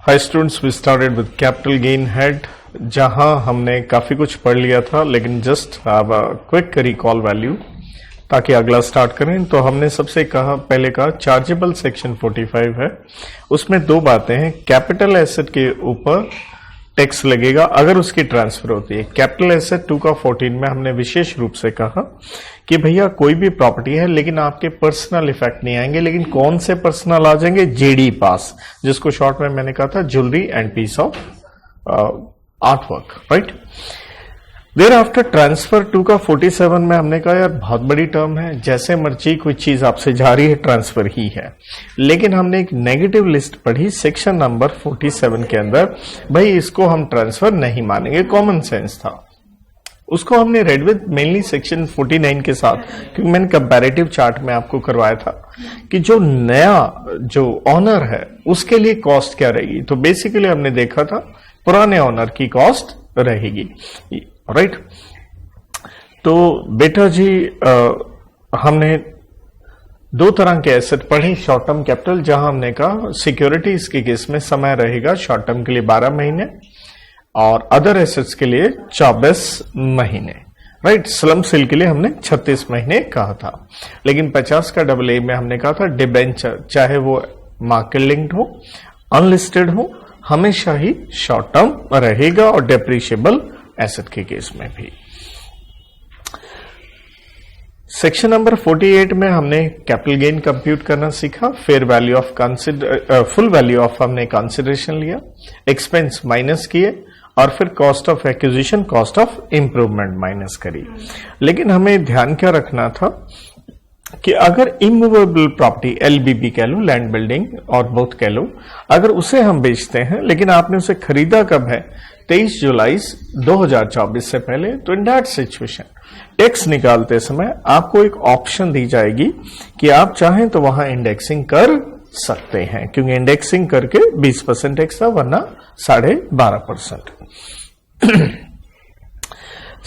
Hi students, we started with capital gain head, जहां हमने काफी कुछ पढ़ लिया था, लेकिन just have a quick recall value ताकि अगला स्टार्ट करें। तो हमने सबसे पहले कहा चार्जेबल सेक्शन 45 है, उसमें दो बातें हैं। कैपिटल एसेट के ऊपर टैक्स लगेगा अगर उसकी ट्रांसफर होती है। कैपिटल एसेट 2 का 14 में हमने विशेष रूप से कहा कि भैया कोई भी प्रॉपर्टी है लेकिन आपके पर्सनल इफेक्ट नहीं आएंगे, लेकिन कौन से पर्सनल आ जाएंगे? जेडी पास, जिसको शॉर्ट में मैंने कहा था jewellery and piece of art work, right. Thereafter transfer 2 का 47 में हमने कहा यार बहुत बड़ी टर्म है, जैसे मर्जी कोई चीज आपसे जा रही है ट्रांसफर ही है, लेकिन हमने एक नेगेटिव लिस्ट पढ़ी सेक्शन नंबर 47 के अंदर, भाई इसको हम ट्रांसफर नहीं मानेंगे, कॉमन सेंस था। उसको हमने रेड विद मेनली सेक्शन 49 के साथ, क्योंकि मैंने कंपैरेटिव चार्ट में आपको करवाया था कि जो नया जो ऑनर है उसके लिए कॉस्ट क्या रहेगी। तो बेसिकली हमने देखा था पुराने ऑनर की कॉस्ट रहेगी, राइट। तो बेटा जी हमने दो तरह के एसेट पढ़े, शॉर्ट टर्म कैपिटल, जहां हमने कहा सिक्योरिटीज के केस में समय रहेगा शॉर्ट टर्म के लिए 12 महीने और अदर एसेट्स के लिए 24 महीने, राइट। स्लम सेल के लिए हमने 36 महीने कहा था, लेकिन 50 का AA में हमने कहा था डिबेंचर, चाहे वो मार्केट लिंक्ड हो, अनलिस्टेड हो, हमेशा ही शॉर्ट टर्म रहेगा और डेप्रिशिएबल एसेट के केस में भी। सेक्शन नंबर 48 में हमने कैपिटल गेन कंप्यूट करना सीखा, fair value of full value of हमने कंसिडरेशन लिया, एक्सपेंस माइनस किए और फिर cost of acquisition, cost of improvement minus करी। लेकिन हमें ध्यान क्या रखना था कि अगर इमूवेबल प्रॉपर्टी, LBP कह लो, लैंड बिल्डिंग और बोथ कह लो, अगर उसे हम बेचते हैं लेकिन आपने उसे खरीदा कब है? 23 जुलाई 2024 से पहले, तो इन दैट सिचुएशन टैक्स निकालते समय आपको एक ऑप्शन दी जाएगी कि आप चाहें तो वहां इंडेक्सिंग कर सकते हैं, क्योंकि इंडेक्सिंग करके 20% टैक्स था, वरना 12.5%।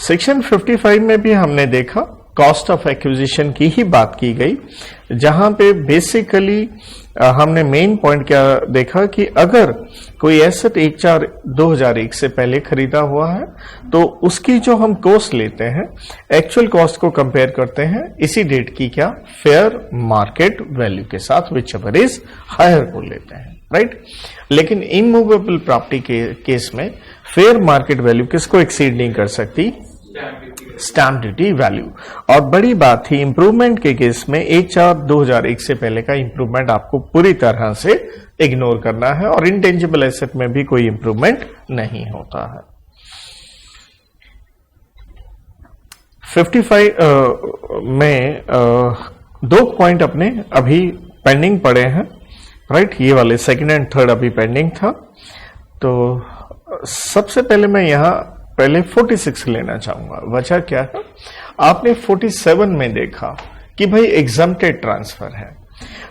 सेक्शन 55 में भी हमने देखा कॉस्ट ऑफ एक्विजिशन की ही बात की गई, जहां पे बेसिकली हमने मेन पॉइंट क्या देखा कि अगर कोई एसेट 1/4/2001 से पहले खरीदा हुआ है तो उसकी जो हम कॉस्ट लेते हैं, एक्चुअल कॉस्ट को कंपेयर करते हैं इसी डेट की क्या फेयर मार्केट वैल्यू के साथ, विच एवर इज हायर को लेते हैं, राइट। लेकिन इमूवेबल प्रॉपर्टी के केस में फेयर मार्केट वैल्यू किसको एक्सीड नहीं कर सकती? Stamp duty value. और बड़ी बात थी इंप्रूवमेंट के केस में 1/4/2001 से पहले का इंप्रूवमेंट आपको पूरी तरह से इग्नोर करना है, और इंटेंजिबल एसेट में भी कोई इंप्रूवमेंट नहीं होता है। 55 में दो पॉइंट अपने अभी पेंडिंग पड़े हैं, राइट। ये वाले सेकंड एंड थर्ड अभी पेंडिंग था। तो सबसे पहले मैं यहां पहले 46 लेना चाहूंगा। वजह क्या है? आपने 47 में देखा कि भाई एग्जम्प्टेड ट्रांसफर है,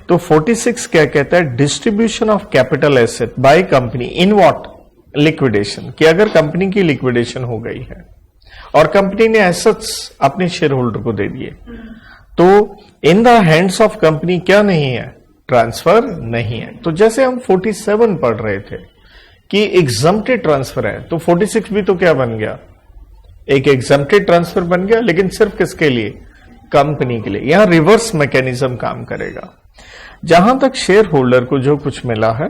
तो 46 क्या कहता है? Distribution of capital asset by company in what? Liquidation. कि अगर कंपनी की लिक्विडेशन हो गई है और कंपनी ने एसेट्स अपने शेयर होल्डर को दे दिए, तो in the hands of company क्या नहीं है? ट्रांसफर नहीं है। तो जैसे हम 47 पढ़ रहे थे कि एग्जम्प्टेड ट्रांसफर है, तो 46 भी तो क्या बन गया? एक एग्जम्प्टेड ट्रांसफर बन गया, लेकिन सिर्फ किसके लिए? कंपनी के लिए। यहां रिवर्स मैकेनिज्म काम करेगा। जहां तक शेयर होल्डर को जो कुछ मिला है,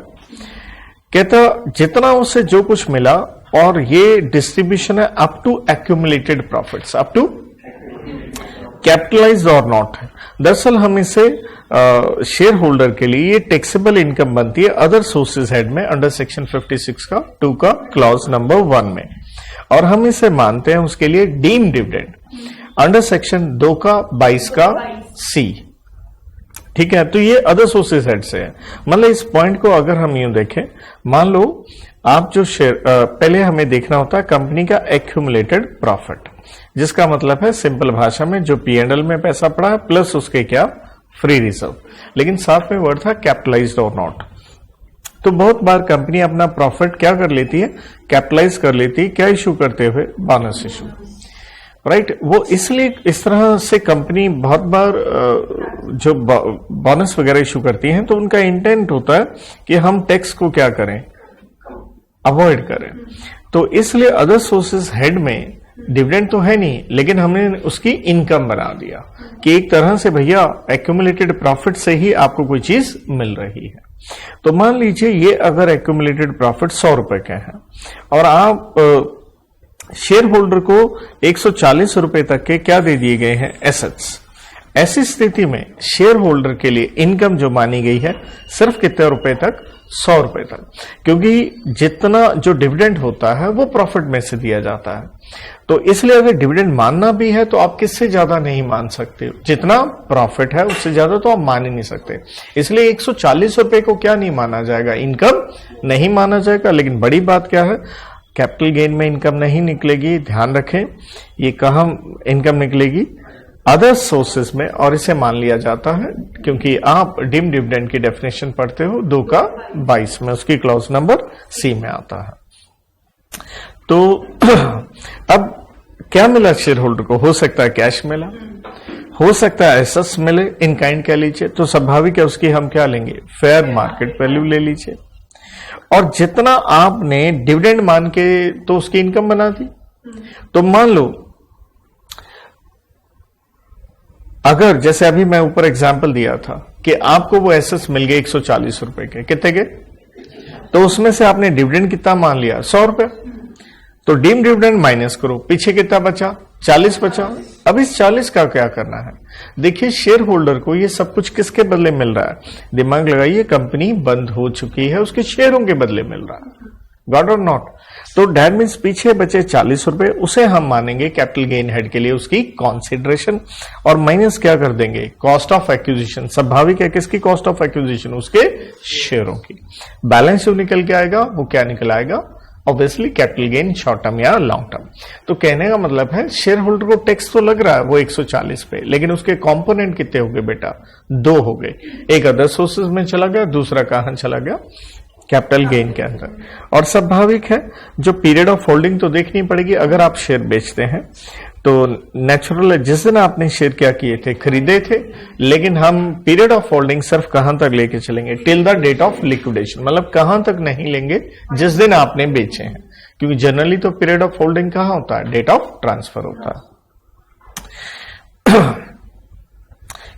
कहता जितना उसे जो कुछ मिला, और ये डिस्ट्रीब्यूशन है up to accumulated profits, up to capitalised और नॉट है। दरअसल हम इसे शेयर होल्डर के लिए ये टैक्सेबल इनकम बनती है अदर सोर्सेज हेड में, अंडर सेक्शन 56 का 2 का क्लॉज नंबर 1 में, और हम इसे मानते हैं उसके लिए डीम डिविडेंड अंडर सेक्शन 2 का 22 का C, ठीक है। तो ये अदर सोर्सेज हेड से है। मतलब इस पॉइंट को अगर हम यूं देखें, मान लो आप जो शेयर पहले हमें देखना होता है कंपनी का एक्यूमुलेटेड प्रॉफिट, जिसका मतलब है सिंपल भाषा में जो P&L में पैसा पड़ा है प्लस उसके क्या फ्री रिजर्व, लेकिन साथ में वर्ड था कैपिटलाइज्ड और नॉट। तो बहुत बार कंपनी अपना प्रॉफिट क्या कर लेती है? कैपिटलाइज कर लेती है। क्या इशू करते हुए? Bonus issue, right. वो इसलिए इस तरह से कंपनी बहुत बार जो बोनस वगैरह इशू करती हैं, तो उनका इंटेंट होता है कि हम टैक्स को क्या करें? अवॉइड करें। तो इसलिए अदर सोर्सेस हेड में डिविडेंड तो है नहीं, लेकिन हमने उसकी इनकम बना दिया कि एक तरह से भैया एक्यूमुलेटेड प्रॉफिट से ही आपको कोई चीज मिल रही है। तो मान लीजिए ये अगर एक्यूमुलेटेड प्रॉफिट 100 रुपए के हैं और आप शेयर होल्डर को 140 रुपए तक के क्या दे दिए गए हैं, एसेट्स। ऐसी स्थिति में शेयर होल्डर के लिए इनकम जो मानी गई है सिर्फ कितने रुपए तक, 100 रुपए तक, क्योंकि जितना जो डिविडेंड होता है वो प्रॉफिट में से दिया जाता है। तो इसलिए अगर डिविडेंड मानना भी है तो आप किससे ज्यादा नहीं मान सकते, जितना प्रॉफिट है उससे ज्यादा तो आप मान ही नहीं सकते। इसलिए 140 रुपए को क्या नहीं माना जाएगा, इनकम नहीं माना जाएगा। लेकिन बड़ी बात क्या है, कैपिटल गेन में इनकम नहीं निकलेगी, ध्यान रखें। ये कहां इनकम निकलेगी, अदर सोर्सेस में, और इसे मान लिया जाता है क्योंकि आप डिम डिविडेंड की डेफिनेशन पढ़ते हो 2 का 22 में, उसकी क्लॉज नंबर सी में आता है। तो अब क्या मिला शेयर होल्डर को, हो सकता है कैश मिला, हो सकता है एसेट्स मिले, इन काइंड कह लीजिए। तो स्वाभाविक है उसकी हम क्या लेंगे, फेयर मार्केट वैल्यू ले लीजिए। और जितना आपने डिविडेंड मान के तो उसकी इनकम बना दी। तो मान लो अगर जैसे अभी मैं ऊपर एग्जांपल दिया था कि आपको वो एसेट्स मिल गए 140 रुपए के, कितने के, तो उसमें से आपने डिविडेंड कितना मान लिया, 100 रुपए। तो डीम डिविडेंड माइनस करो, पीछे कितना बचा, 40 बचा। अब इस 40 का क्या करना है, देखिए शेयर होल्डर को ये सब कुछ किसके बदले मिल रहा है, दिमाग लगाइए, कंपनी बंद हो चुकी है, उसके शेयरों के बदले मिल रहा है, गॉट और नॉट। तो दैट मीन्स पीछे बचे 40 रुपए, उसे हम मानेंगे कैपिटल गेन हेड के लिए उसकी कॉन्सिडरेशन, और माइनस क्या कर देंगे, कॉस्ट ऑफ एक्विजिशन। स्वाभाविक है किसकी कॉस्ट ऑफ एक्विजिशन, उसके शेयरों की। बैलेंस जो निकल के आएगा वो क्या निकल आएगा, obviously capital gain short term या लॉन्ग टर्म। तो कहने का मतलब है शेयर होल्डर को टैक्स तो लग रहा है वो 140 पे, लेकिन उसके कंपोनेंट कितने हो गए बेटा, 2 हो गए। एक अदर सोर्सेज में चला गया, दूसरा कहां चला गया, कैपिटल गेन के अंदर। और स्वाभाविक है जो पीरियड ऑफ होल्डिंग तो देखनी पड़ेगी। अगर आप शेयर बेचते हैं तो नेचुरल है जिस दिन आपने शेयर क्या किए थे, खरीदे थे, लेकिन हम पीरियड ऑफ होल्डिंग सिर्फ कहां तक लेके चलेंगे, till the date of liquidation, मतलब कहां तक नहीं लेंगे, जिस दिन आपने बेचे हैं। क्योंकि जनरली तो पीरियड ऑफ होल्डिंग कहां होता है, डेट ऑफ ट्रांसफर होता है।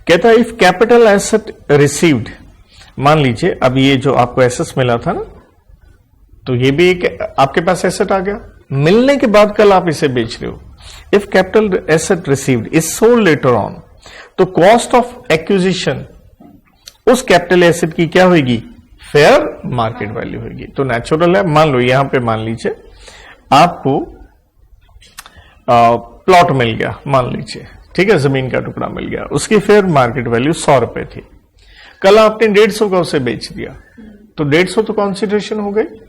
कहता है इफ कैपिटल एसेट रिसीव्ड, मान लीजिए अब ये जो आपको एसेट्स मिला था ना, तो ये भी एक आपके पास एसेट आ गया, मिलने के बाद कल आप इसे बेच रहे हो। If capital asset received is sold later on, तो कॉस्ट ऑफ एक्विजिशन उस कैपिटल एसेट की क्या होगी, फेयर मार्केट वैल्यू होगी। तो नेचुरल है, मान लो यहां पे मान लीजिए आपको प्लॉट मिल गया, मान लीजिए, ठीक है, जमीन का टुकड़ा मिल गया, उसकी फेयर मार्केट वैल्यू 100 रुपए थी, कल आपने 150 का उसे बेच दिया, तो 150 तो कॉन्सिडरेशन हो गई।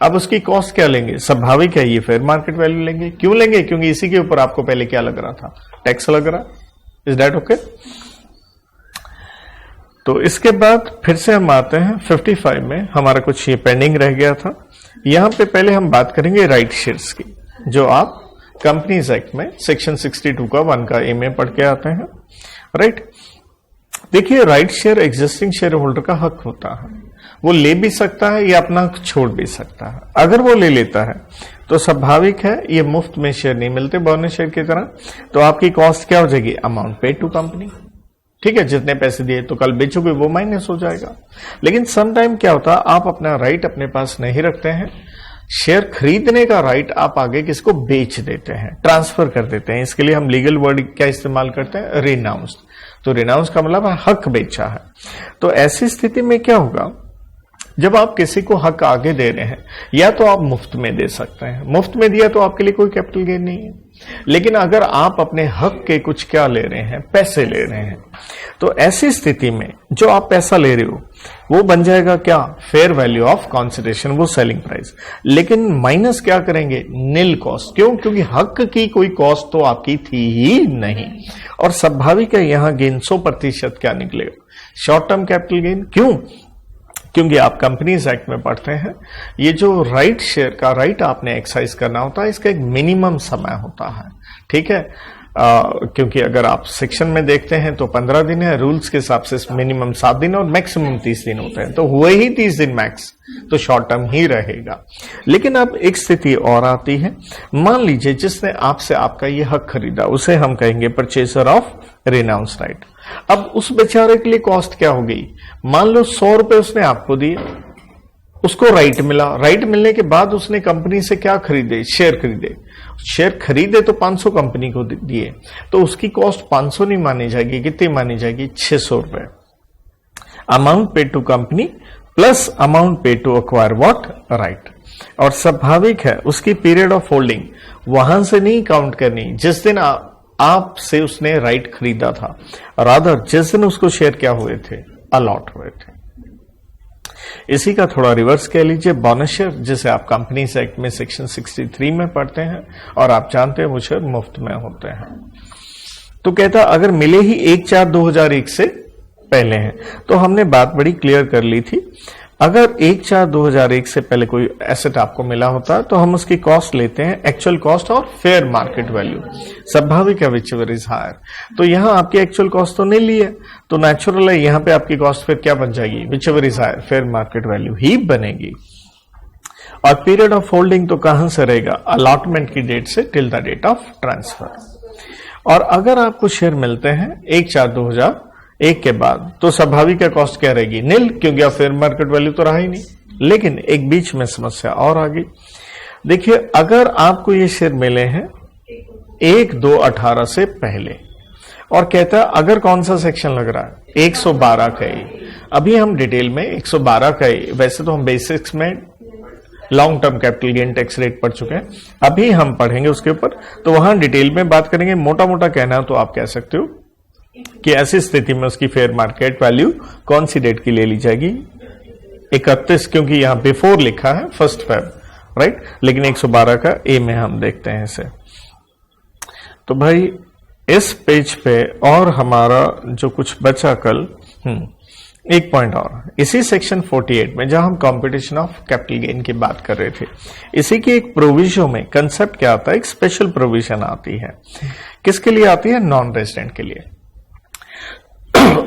अब उसकी कॉस्ट क्या लेंगे, स्वाभाविक है ये फेयर मार्केट वैल्यू लेंगे। क्यों लेंगे, क्योंकि इसी के ऊपर आपको पहले क्या लग रहा था, टैक्स लग रहा है। Is that okay? तो इसके बाद फिर से हम आते हैं 55 में, हमारा कुछ ये पेंडिंग रह गया था। यहां पे पहले हम बात करेंगे राइट शेयर्स की, जो आप कंपनीज एक्ट में सेक्शन 62 का 1 का ए में पढ़ के आते हैं, राइट। देखिए right share existing share holder का हक होता है, वो ले भी सकता है या अपना छोड़ भी सकता है। अगर वो ले लेता है तो स्वाभाविक है ये मुफ्त में शेयर नहीं मिलते बोनस शेयर की तरह, तो आपकी कॉस्ट क्या हो जाएगी, अमाउंट पेड टू कंपनी, ठीक है, जितने पैसे दिए तो कल बेचोगे वो माइनस हो जाएगा। लेकिन सम टाइम क्या होता है, आप अपना राइट अपने पास नहीं रखते हैं, शेयर खरीदने का राइट आप आगे किसको बेच देते हैं, ट्रांसफर कर देते हैं। इसके लिए हम लीगल वर्ड क्या इस्तेमाल करते हैं, रिनाउंस्ड। तो रिनाउंस का मतलब हक बेचा है। तो ऐसी स्थिति में क्या होगा, जब आप किसी को हक आगे दे रहे हैं, या तो आप मुफ्त में दे सकते हैं, मुफ्त में दिया तो आपके लिए कोई कैपिटल गेन नहीं है। लेकिन अगर आप अपने हक के कुछ क्या ले रहे हैं, पैसे ले रहे हैं, तो ऐसी स्थिति में जो आप पैसा ले रहे हो वो बन जाएगा क्या, फेयर वैल्यू ऑफ कंसिडरेशन, वो सेलिंग प्राइस। लेकिन माइनस क्या करेंगे, नील कॉस्ट। क्यों, क्योंकि हक की कोई कॉस्ट तो आपकी थी ही नहीं। और स्वाभाविक है यहां गेन 100% क्या निकलेगा, शॉर्ट टर्म कैपिटल गेन। क्यों, क्योंकि आप कंपनीज एक्ट में पढ़ते हैं, ये जो राइट शेयर का राइट आपने एक्सरसाइज करना होता है, इसका एक मिनिमम समय होता है, ठीक है। क्योंकि अगर आप सेक्शन में देखते हैं तो 15 दिन है, रूल्स के हिसाब से मिनिमम 7 दिन और मैक्सिमम 30 दिन होते हैं, तो हुए ही 30 दिन मैक्स, तो शॉर्ट टर्म ही रहेगा। लेकिन अब एक स्थिति और आती है, मान लीजिए जिसने आपसे आपका ये हक खरीदा उसे हम कहेंगे परचेसर ऑफ रिनाउंस राइट। अब उस बेचारे के लिए कॉस्ट क्या हो गई, मान लो 100 रुपए उसने आपको दिए, उसको राइट मिला, राइट मिलने के बाद उसने कंपनी से क्या खरीदे, शेयर खरीदे, शेयर खरीदे तो 500 कंपनी को दिए, तो उसकी कॉस्ट 500 नहीं मानी जाएगी, कितनी मानी जाएगी, 600 रुपए। Amount paid to company plus amount paid to acquire what right. और स्वाभाविक है उसकी पीरियड ऑफ होल्डिंग वहां से नहीं काउंट करनी जिस दिन आपसे उसने राइट खरीदा था, रादर जिस दिन उसको शेयर क्या हुए थे, अलॉट हुए थे। इसी का थोड़ा रिवर्स कह लीजिए, बोनस शेयर, जिसे आप कंपनीज एक्ट में सेक्शन 63 में पढ़ते हैं और आप जानते हैं वो शेयर मुफ्त में होते हैं। तो कहता अगर मिले ही 1/4/2001 से पहले हैं, तो हमने बात बड़ी क्लियर कर ली थी, अगर 1/4/2001 से पहले कोई एसेट आपको मिला होता है तो हम उसकी कॉस्ट लेते हैं एक्चुअल कॉस्ट और फेयर मार्केट वैल्यू, स्वाभाविक है विच एवर इज हायर। तो यहां आपकी एक्चुअल कॉस्ट तो नहीं ली है, तो नेचुरल है यहां पे आपकी कॉस्ट फिर क्या बन जाएगी, whichever is higher, fair market value ही बनेगी। और पीरियड ऑफ होल्डिंग तो कहां से रहेगा, अलॉटमेंट की डेट से till the date of transfer. और अगर आपको शेयर मिलते हैं 1/4/2001 के बाद, तो स्वाभाविक है कॉस्ट क्या रहेगी, नील, क्योंकि अब फेयर मार्केट वैल्यू तो रहा ही नहीं। लेकिन एक बीच में समस्या और आ गई, देखिए अगर आपको ये शेयर मिले हैं 1/2/18 से पहले, और कहता है अगर कौन सा सेक्शन लग रहा है, 112 का ही, अभी हम डिटेल में 112 का ही, वैसे तो हम बेसिक्स में long term capital gain tax rate पढ़ चुके हैं, अभी हम पढ़ेंगे उसके ऊपर, तो वहां डिटेल में बात करेंगे। मोटा मोटा कहना है तो आप कह सकते हो कि ऐसी स्थिति में उसकी फेयर मार्केट वैल्यू कौन सी डेट की ले ली जाएगी, 31, क्योंकि यहां बिफोर लिखा है 1 Feb राइट, लेकिन 112 का ए में हम देखते हैं इसे। तो भाई इस पेज पे और हमारा जो कुछ बचा कल, एक पॉइंट और, इसी सेक्शन 48 में जहां हम कंपटीशन ऑफ कैपिटल गेन की बात कर रहे थे, इसी की एक प्रोविजन में कंसेप्ट क्या आता है, एक स्पेशल प्रोविजन आती है, किसके लिए आती है, नॉन रेजिडेंट के लिए।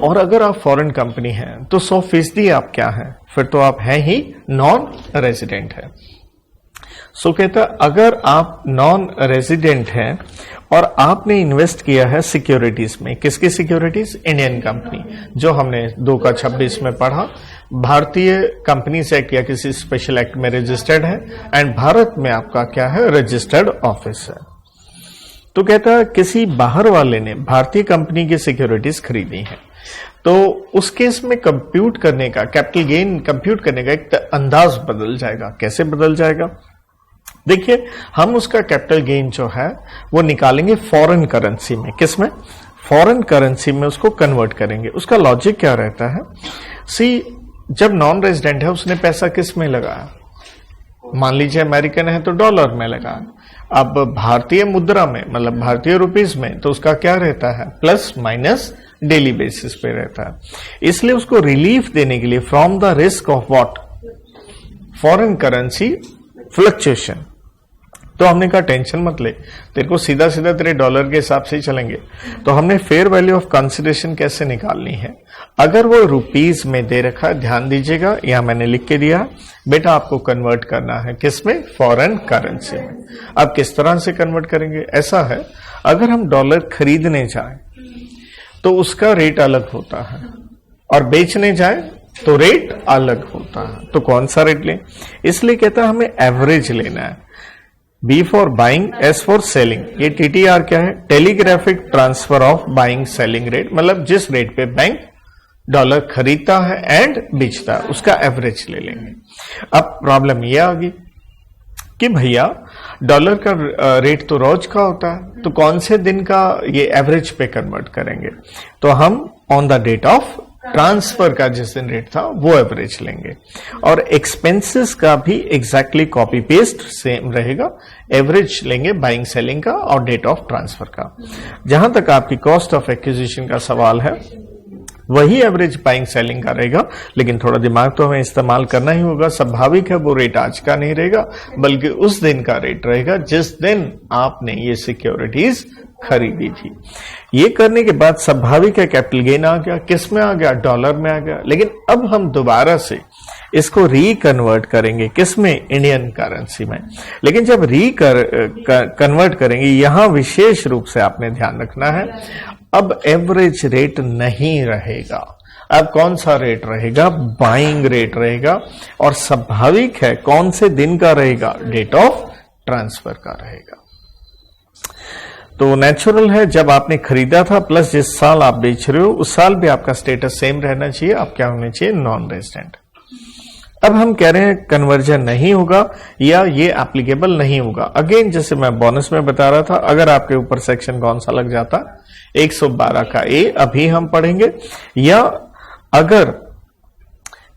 और अगर आप फॉरेन कंपनी हैं तो 100% आप क्या हैं, फिर तो आप हैं ही नॉन रेजिडेंट है। सो कहता अगर आप नॉन रेजिडेंट हैं और आपने इन्वेस्ट किया है सिक्योरिटीज में, किसकी सिक्योरिटीज, इंडियन कंपनी, जो हमने 2/26 में पढ़ा, भारतीय कंपनीज एक्ट या किसी स्पेशल एक्ट में रजिस्टर्ड है, एंड भारत में आपका क्या है, रजिस्टर्ड ऑफिस है। तो कहता है किसी बाहर वाले ने भारतीय कंपनी की सिक्योरिटीज खरीदी है, तो उस केस में कंप्यूट करने का, कैपिटल गेन कंप्यूट करने का एक अंदाज बदल जाएगा। कैसे बदल जाएगा, देखिए हम उसका कैपिटल गेन जो है वो निकालेंगे फॉरेन करेंसी में, किसमें, फॉरेन करेंसी में उसको कन्वर्ट करेंगे। उसका लॉजिक क्या रहता है, जब नॉन रेजिडेंट है उसने पैसा किस में लगाया, मान लीजिए अमेरिकन है तो डॉलर में लगाया, अब भारतीय मुद्रा में मतलब भारतीय रुपीस में, तो उसका क्या रहता है, प्लस माइनस डेली बेसिस पे रहता है। इसलिए उसको रिलीफ देने के लिए from the risk of what, foreign currency fluctuation, तो हमने कहा टेंशन मत ले, तेरे को सीधा सीधा तेरे डॉलर के हिसाब से ही चलेंगे। तो हमने फेयर वैल्यू ऑफ कंसिडरेशन कैसे निकालनी है, अगर वो रुपीस में दे रखा है, ध्यान दीजिएगा यहां मैंने लिख के दिया, बेटा आपको कन्वर्ट करना है किसमें, फॉरेन करेंसी में। अब किस तरह से कन्वर्ट करेंगे, ऐसा है अगर हम डॉलर खरीदने जाएं तो उसका रेट अलग होता है, और बेचने जाए तो रेट अलग होता है। तो कौन सा रेट लें, इसलिए कहता है हमें एवरेज लेना है। B for buying, S for selling, ये TTR क्या है, telegraphic transfer of buying selling rate, मतलब जिस रेट पे बैंक डॉलर खरीदता है एंड बेचता है उसका एवरेज ले लेंगे। अब प्रॉब्लम ये आ गई कि भैया डॉलर का रेट तो रोज का होता है, तो कौन से दिन का ये एवरेज पे कन्वर्ट करेंगे, तो हम on the date of transfer का जिस दिन रेट था वो एवरेज लेंगे, और एक्सपेंसेस का भी एग्जैक्टली कॉपी पेस्ट सेम रहेगा, एवरेज लेंगे बाइंग सेलिंग का और डेट ऑफ ट्रांसफर का। जहां तक आपकी कॉस्ट ऑफ एक्विजिशन का सवाल है वही एवरेज बाइंग सेलिंग का रहेगा, लेकिन थोड़ा दिमाग तो हमें इस्तेमाल करना ही होगा। स्वाभाविक है वो रेट आज का नहीं रहेगा बल्कि उस दिन का रेट रहेगा जिस दिन आपने ये सिक्योरिटीज खरीदी थी। ये करने के बाद स्वाभाविक है कैपिटल गेन आ गया, किस में आ गया, डॉलर में आ गया। लेकिन अब हम दोबारा से इसको रिकन्वर्ट करेंगे, किस में, इंडियन करेंसी में। लेकिन जब कन्वर्ट करेंगे, यहां विशेष रूप से आपने ध्यान रखना है, अब एवरेज रेट नहीं रहेगा। अब कौन सा रेट रहेगा, बाइंग रेट रहेगा। और स्वाभाविक है कौन से दिन का रहेगा, डेट ऑफ ट्रांसफर का रहेगा। तो नेचुरल है जब आपने खरीदा था प्लस जिस साल आप बेच रहे हो उस साल भी आपका स्टेटस सेम रहना चाहिए, आप क्या होने चाहिए, नॉन रेजिडेंट। अब हम कह रहे हैं कन्वर्जन नहीं होगा या ये एप्लीकेबल नहीं होगा। अगेन जैसे मैं बोनस में बता रहा था, अगर आपके ऊपर सेक्शन कौन सा लग जाता, 112 का ए अभी हम पढ़ेंगे, या अगर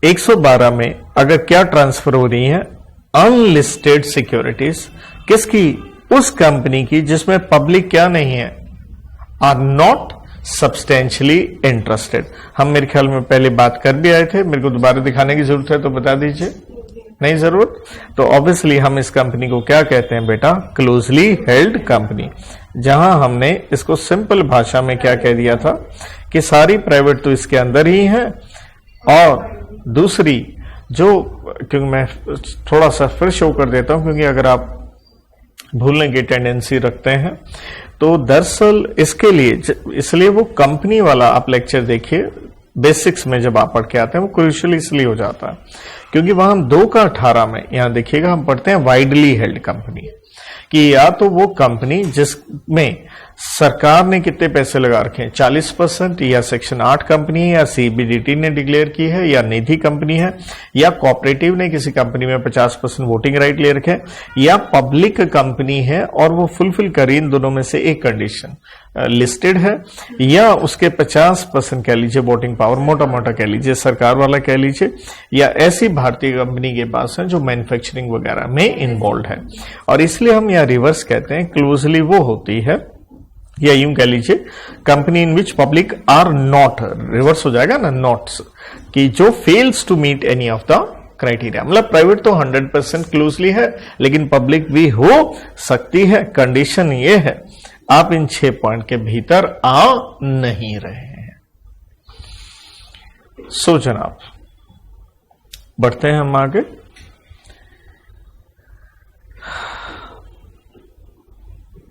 112 में अगर क्या ट्रांसफर हो रही है, अनलिस्टेड सिक्योरिटीज, किसकी, उस कंपनी की जिसमें पब्लिक क्या नहीं है, आर नॉट सब्सटेंशियली इंटरेस्टेड। हम मेरे ख्याल में पहले बात कर भी आए थे, मेरे को दोबारा दिखाने की जरूरत है तो बता दीजिए, नहीं जरूरत। तो ऑब्वियसली हम इस कंपनी को क्या कहते हैं बेटा, क्लोजली हेल्ड कंपनी। जहां हमने इसको सिंपल भाषा में क्या कह दिया था कि सारी प्राइवेट तो इसके अंदर ही है, और दूसरी जो, क्योंकि मैं थोड़ा सा फिर शो कर देता हूं क्योंकि अगर आप भूलने की टेंडेंसी रखते हैं, तो दरअसल इसके लिए, इसलिए वो कंपनी वाला आप लेक्चर देखिए, बेसिक्स में जब आप पढ़ के आते हैं वो क्रूशियल इसलिए हो जाता है क्योंकि वहां हम 2 का 18 में, यहां देखिएगा हम पढ़ते हैं वाइडली हेल्ड कंपनी, कि या तो वो कंपनी जिसमें सरकार ने कितने पैसे लगा रखे हैं, 40%, या सेक्शन 8 कंपनी है, या सीबीडीटी ने डिक्लेयर की है, या निधि कंपनी है, या कोऑपरेटिव ने किसी कंपनी में 50% वोटिंग राइट ले रखे, या पब्लिक कंपनी है और वो फुलफिल करी इन दोनों में से एक कंडीशन, लिस्टेड है, या उसके 50% कह लीजिए वोटिंग पावर, मोटा मोटा कह लीजिए सरकार वाला कह लीजिए, या ऐसी भारतीय कंपनी के पास है जो मैन्युफैक्चरिंग वगैरह में इन्वॉल्व है। और इसलिए हम यहाँ रिवर्स कहते हैं, क्लोजली वो होती है, या यूं कह लीजिए company in which public are not, reverse हो जाएगा ना, नॉट्स, कि जो fails to meet any of the criteria. मतलब प्राइवेट तो 100% क्लोजली है लेकिन पब्लिक भी हो सकती है। कंडीशन ये है आप इन 6 पॉइंट के भीतर आ नहीं रहे हैं। सो जनाब बढ़ते हैं हम आगे।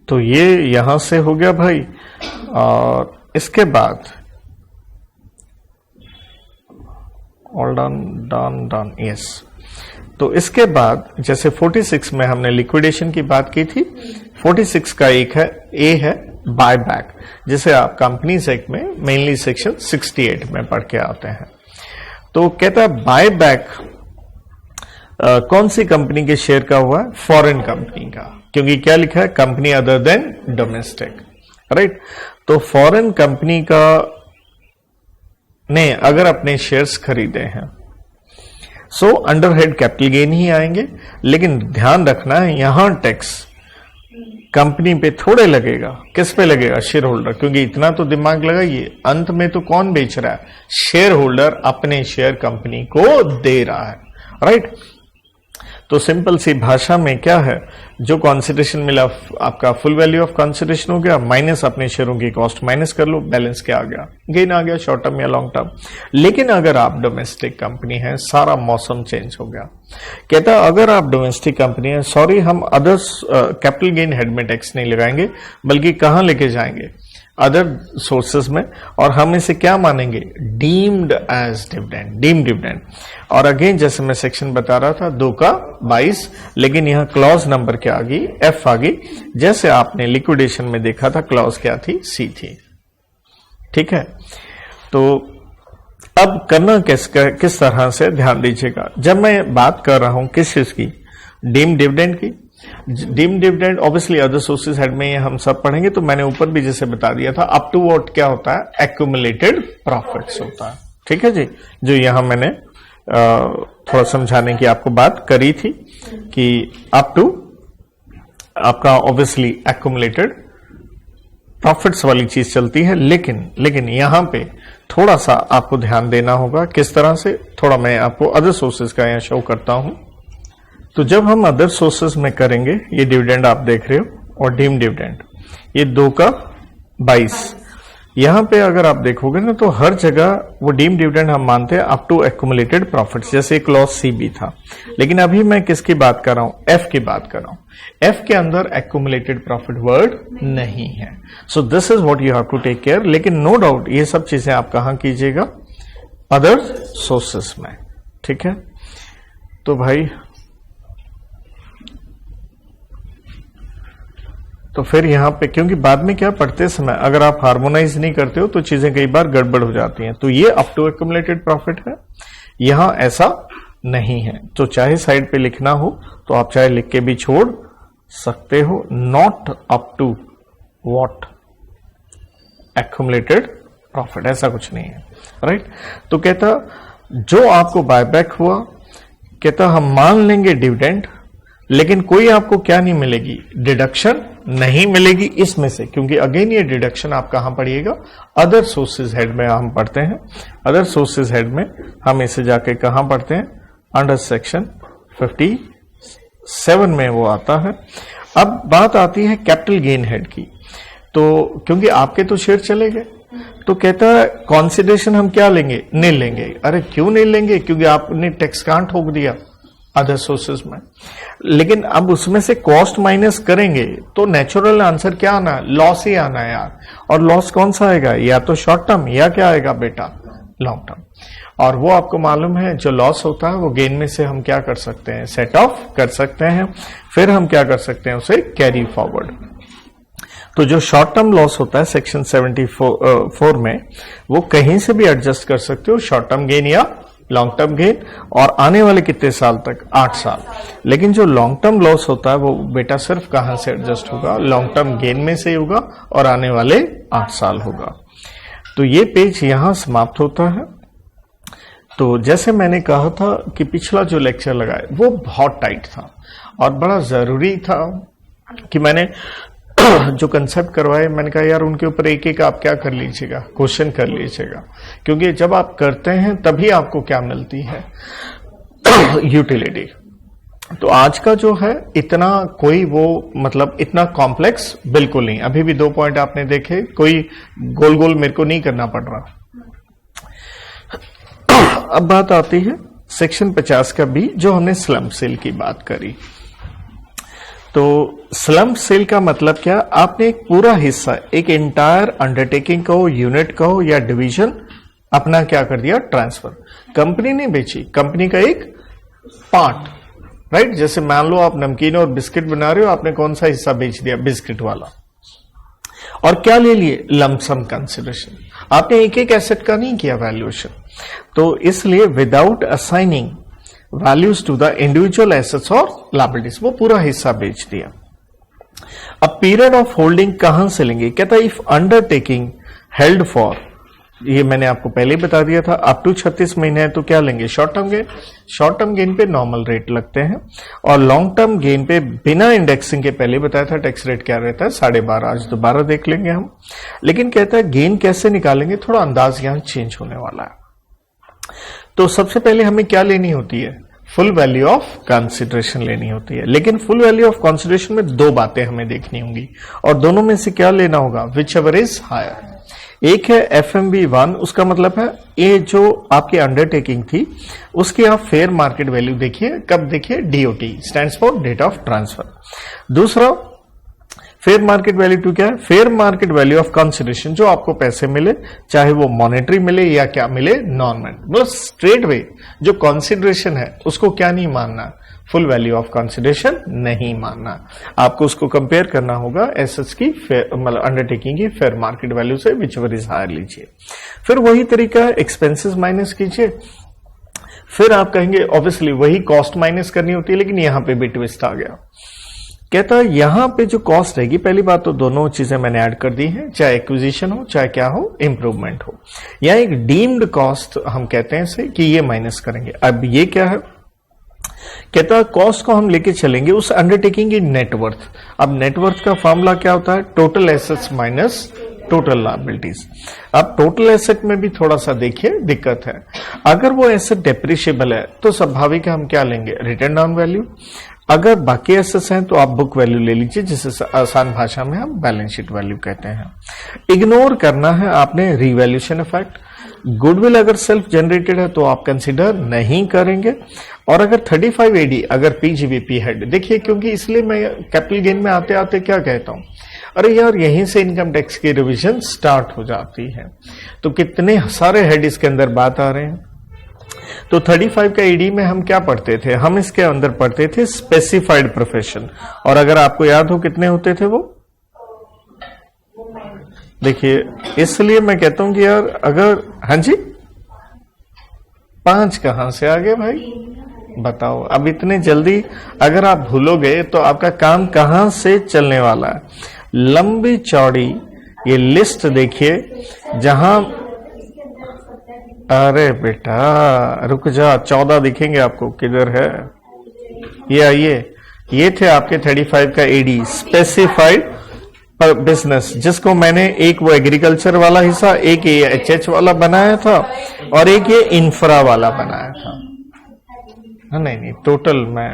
तो ये यहां से हो गया भाई, और इसके बाद ऑल डन यस। तो इसके बाद जैसे 46 में हमने लिक्विडेशन की बात की थी, 46 का एक है, ए है बाय बैक, जिसे आप कंपनीज एक्ट में मेनली सेक्शन 68 में पढ़ के आते हैं। तो कहता है बाय बैक कौन सी कंपनी के शेयर का हुआ है, फॉरेन कंपनी का, क्योंकि क्या लिखा है, company other than domestic, right. तो फॉरेन कंपनी का ने अगर अपने शेयर्स खरीदे हैं, so under head capital gain ही आएंगे, लेकिन ध्यान रखना है यहां टैक्स कंपनी पे थोड़े लगेगा, किस पे लगेगा, शेयर होल्डर, क्योंकि इतना तो दिमाग लगाइए, अंत में तो कौन बेच रहा है, शेयर होल्डर अपने शेयर कंपनी को दे रहा है, राइट। तो सिंपल सी भाषा में क्या है, जो कॉन्सिडरेशन मिला आपका फुल वैल्यू ऑफ कॉन्सिडरेशन हो गया, माइनस अपने शेयरों की कॉस्ट माइनस कर लो, बैलेंस क्या आ गया, गेन आ गया, शॉर्ट टर्म या लॉन्ग टर्म। लेकिन अगर आप डोमेस्टिक कंपनी है, सारा मौसम चेंज हो गया। कहता अगर आप डोमेस्टिक कंपनी है, सॉरी हम अदर्स कैपिटल गेन हेड में टैक्स नहीं लगाएंगे, बल्कि कहां लेके जाएंगे, अदर सोर्सेस में, और हम इसे क्या मानेंगे, deemed as dividend, deemed dividend. और अगेन जैसे मैं सेक्शन बता रहा था 2 का 22, लेकिन यहां क्लॉज नंबर क्या आ गई, एफ आ गई, जैसे आपने लिक्विडेशन में देखा था क्लॉज क्या थी, सी थी, ठीक है। तो अब करना किस तरह से, ध्यान दीजिएगा, जब मैं बात कर रहा हूं किस चीज की, डीम्ड डिविडेंड की, deemed dividend obviously other sources head में हम सब पढ़ेंगे, तो मैंने ऊपर भी जैसे बता दिया था, अप टू व्हाट क्या होता है, एक्यूमुलेटेड प्रॉफिट्स होता है, ठीक है जी। जो यहां मैंने थोड़ा समझाने की आपको बात करी थी कि अप टू आपका ऑब्वियसली एक्यूमुलेटेड प्रॉफिट्स वाली चीज चलती है, लेकिन यहां पे थोड़ा सा आपको ध्यान देना होगा, किस तरह से, थोड़ा मैं आपको अदर सोर्सेज का यहां शो करता हूं। तो जब हम अदर सोर्सेज में करेंगे, ये डिविडेंड आप देख रहे हो और डीम्ड डिविडेंड, ये 2 का 22। यहां पे अगर आप देखोगे ना तो हर जगह वो डीम डिविडेंड हम मानते हैं अप टू एक्यूमुलेटेड प्रॉफिट्स, जैसे क्लॉज सी भी था। लेकिन अभी मैं किसकी बात कर रहा हूं, एफ की बात कर रहा हूं। एफ के अंदर एक्यूमुलेटेड प्रॉफिट वर्ड नहीं है। So this is what you have to take care. लेकिन नो डाउट ये सब चीजें आप कहां कीजिएगा, अदर सोर्सेस में, ठीक है। तो भाई तो फिर यहां पे क्योंकि बाद में क्या पढ़ते समय अगर आप हार्मोनाइज नहीं करते हो तो चीजें कई बार गड़बड़ हो जाती हैं। तो ये अप टू एक्यूमुलेटेड प्रॉफिट है, यहां ऐसा नहीं है। तो चाहे साइड पे लिखना हो तो आप चाहे लिख के भी छोड़ सकते हो, not up to what accumulated profit, ऐसा कुछ नहीं है, राइट। तो कहता जो आपको बायबैक हुआ, कहता हम मान लेंगे डिविडेंड, लेकिन कोई आपको क्या नहीं मिलेगी, डिडक्शन नहीं मिलेगी इसमें से, क्योंकि अगेन ये डिडक्शन आप कहां पढ़िएगा, अदर सोर्सेज हेड में हम पढ़ते हैं। अदर सोर्सेज हेड में हम इसे जाके कहां पढ़ते हैं, अंडर सेक्शन 57 में वो आता है। अब बात आती है कैपिटल गेन हेड की। तो क्योंकि आपके तो शेयर चले गए, तो कहता है कंसीडरेशन हम क्या लेंगे, नील लेंगे। अरे क्यों नील लेंगे, क्योंकि आपने टैक्स कांट ठोक दिया अदर सोर्सेज में। लेकिन अब उसमें से कॉस्ट माइनस करेंगे तो नेचुरल आंसर क्या आना है, लॉस ही आना है यार। और लॉस कौन सा आएगा, या तो शॉर्ट टर्म या क्या आएगा बेटा, लॉन्ग टर्म। और वो आपको मालूम है जो लॉस होता है वो गेन में से हम क्या कर सकते हैं, सेट ऑफ कर सकते हैं। फिर हम क्या कर सकते हैं, उसे कैरी फॉरवर्ड। तो जो शॉर्ट टर्म लॉस होता है सेक्शन 74 में, वो कहीं से भी एडजस्ट कर सकते हो, शॉर्ट टर्म गेन या लॉन्ग टर्म गेन। और आने वाले कितने साल तक, 8 साल। लेकिन जो लॉन्ग टर्म लॉस होता है वो बेटा सिर्फ कहां से एडजस्ट होगा, लॉन्ग टर्म गेन में से होगा और आने वाले 8 साल होगा। तो ये पेज यहां समाप्त होता है। तो जैसे मैंने कहा था कि पिछला जो लेक्चर लगाए वो बहुत टाइट था और बड़ा जरूरी था कि मैंने जो कंसेप्ट करवाए, मैंने कहा यार उनके ऊपर एक एक आप क्या कर लीजिएगा, क्वेश्चन कर लीजिएगा, क्योंकि जब आप करते हैं तभी आपको क्या मिलती है, यूटिलिटी। तो आज का जो है इतना कोई वो मतलब इतना कॉम्प्लेक्स बिल्कुल नहीं। अभी भी 2 पॉइंट आपने देखे, कोई गोल गोल मेरे को नहीं करना पड़ रहा। अब बात आती है सेक्शन 50 का भी, जो हमने स्लम सेल की बात करी। तो स्लम सेल का मतलब क्या, आपने एक पूरा हिस्सा, एक एंटायर अंडरटेकिंग का हो, यूनिट का हो या डिवीजन, अपना क्या कर दिया, ट्रांसफर। कंपनी ने बेची, कंपनी का एक पार्ट, राइट। जैसे मान लो आप नमकीन और बिस्किट बना रहे हो, आपने कौन सा हिस्सा बेच दिया, बिस्किट वाला। और क्या ले लिए, लमसम कंसिडरेशन। आपने एक एक एसेट का नहीं किया वैल्यूएशन। तो इसलिए without assigning values to the individual assets और लायबिलिटीज, वो पूरा हिस्सा बेच दिया। अब पीरियड ऑफ होल्डिंग कहां से लेंगे, कहता है इफ अंडरटेकिंग हेल्ड फॉर, ये मैंने आपको पहले ही बता दिया था, अप टू 36 महीने है तो क्या लेंगे, short term gain. Short term gain पे नॉर्मल रेट लगते हैं और लॉन्ग टर्म गेन पे बिना इंडेक्सिंग के पहले बताया था टैक्स रेट क्या रहता है, 12.5। आज दोबारा देख लेंगे हम। लेकिन कहता है गेन कैसे निकालेंगे, थोड़ा अंदाज यहां चेंज होने वाला है। तो सबसे पहले हमें क्या लेनी होती है, फुल वैल्यू ऑफ कंसिडरेशन लेनी होती है। लेकिन फुल वैल्यू ऑफ कंसिडरेशन में 2 बातें हमें देखनी होंगी और दोनों में से क्या लेना होगा, विच एवर इज हायर। एक है FMV1, उसका मतलब है ये जो आपकी अंडरटेकिंग थी उसकी आप फेयर मार्केट वैल्यू देखिए, कब देखिए, DOT stands for date of transfer. दूसरा फेयर मार्केट वैल्यू टू क्या है, fair market value of consideration, जो आपको पैसे मिले, चाहे वो मॉनेटरी मिले या क्या मिले, नॉन मॉनेटरी, मतलब स्ट्रेट वे जो कंसिडरेशन है उसको क्या नहीं मानना, फुल वैल्यू ऑफ कंसिडरेशन नहीं मानना। आपको उसको कंपेयर करना होगा एसेट्स की मतलब अंडरटेकिंग की फेयर मार्केट वैल्यू से, विच एवर इज हायर लीजिए। फिर वही तरीका है, एक्सपेंसेस माइनस कीजिए। फिर आप कहेंगे ऑब्वियसली वही कॉस्ट माइनस करनी होती है, लेकिन यहां पे भी ट्विस्ट आ गया। कहता है यहां पे जो कॉस्ट रहेगी, पहली बात तो दोनों चीजें मैंने ऐड कर दी हैं, चाहे एक्विजिशन हो चाहे क्या हो, इंप्रूवमेंट हो, या एक डीम्ड कॉस्ट हम कहते हैं इसे कि ये माइनस करेंगे। अब ये क्या है, कहता है कॉस्ट को हम लेके चलेंगे उस अंडरटेकिंग की नेटवर्थ। अब नेटवर्थ का फॉर्मूला क्या होता है, total assets minus total liabilities. अब टोटल एसेट में भी थोड़ा सा देखिए दिक्कत है, अगर वो एसेट डेप्रिशिएबल है तो स्वाभाविक है हम क्या लेंगे, रिटर्न ऑन वैल्यू। अगर बाकी एसेट्स हैं तो आप बुक वैल्यू ले लीजिए, जिसे आसान भाषा में हम बैलेंस शीट वैल्यू कहते हैं। इग्नोर करना है आपने रीवैल्यूएशन इफेक्ट। गुडविल अगर सेल्फ जनरेटेड है तो आप कंसीडर नहीं करेंगे। और अगर 35 AD अगर पीजीबीपी हेड, देखिए क्योंकि इसलिए मैं कैपिटल गेन में आते आते क्या कहता हूं, अरे यार यहीं से इनकम टैक्स की रिवीजन स्टार्ट हो जाती है। तो कितने सारे हेड इसके अंदर बात आ रहे हैं। तो 35 का एडी में हम क्या पढ़ते थे, हम इसके अंदर पढ़ते थे स्पेसिफाइड प्रोफेशन। और अगर आपको याद हो कितने होते थे वो, देखिए इसलिए मैं कहता हूं कि यार अगर, हाँ जी 5 कहां से आ गए भाई बताओ। अब इतने जल्दी अगर आप भूलोगे तो आपका काम कहां से चलने वाला है। लंबी चौड़ी ये लिस्ट देखिए जहां, अरे बेटा रुक जा, 14 दिखेंगे आपको, किधर है ये, आइए ये थे आपके 35 का एडी स्पेसिफाइड पर बिजनेस, जिसको मैंने एक वो एग्रीकल्चर वाला हिस्सा, एक ये एचएच वाला बनाया था और एक ये इंफ्रा वाला बनाया था। नहीं टोटल मैं,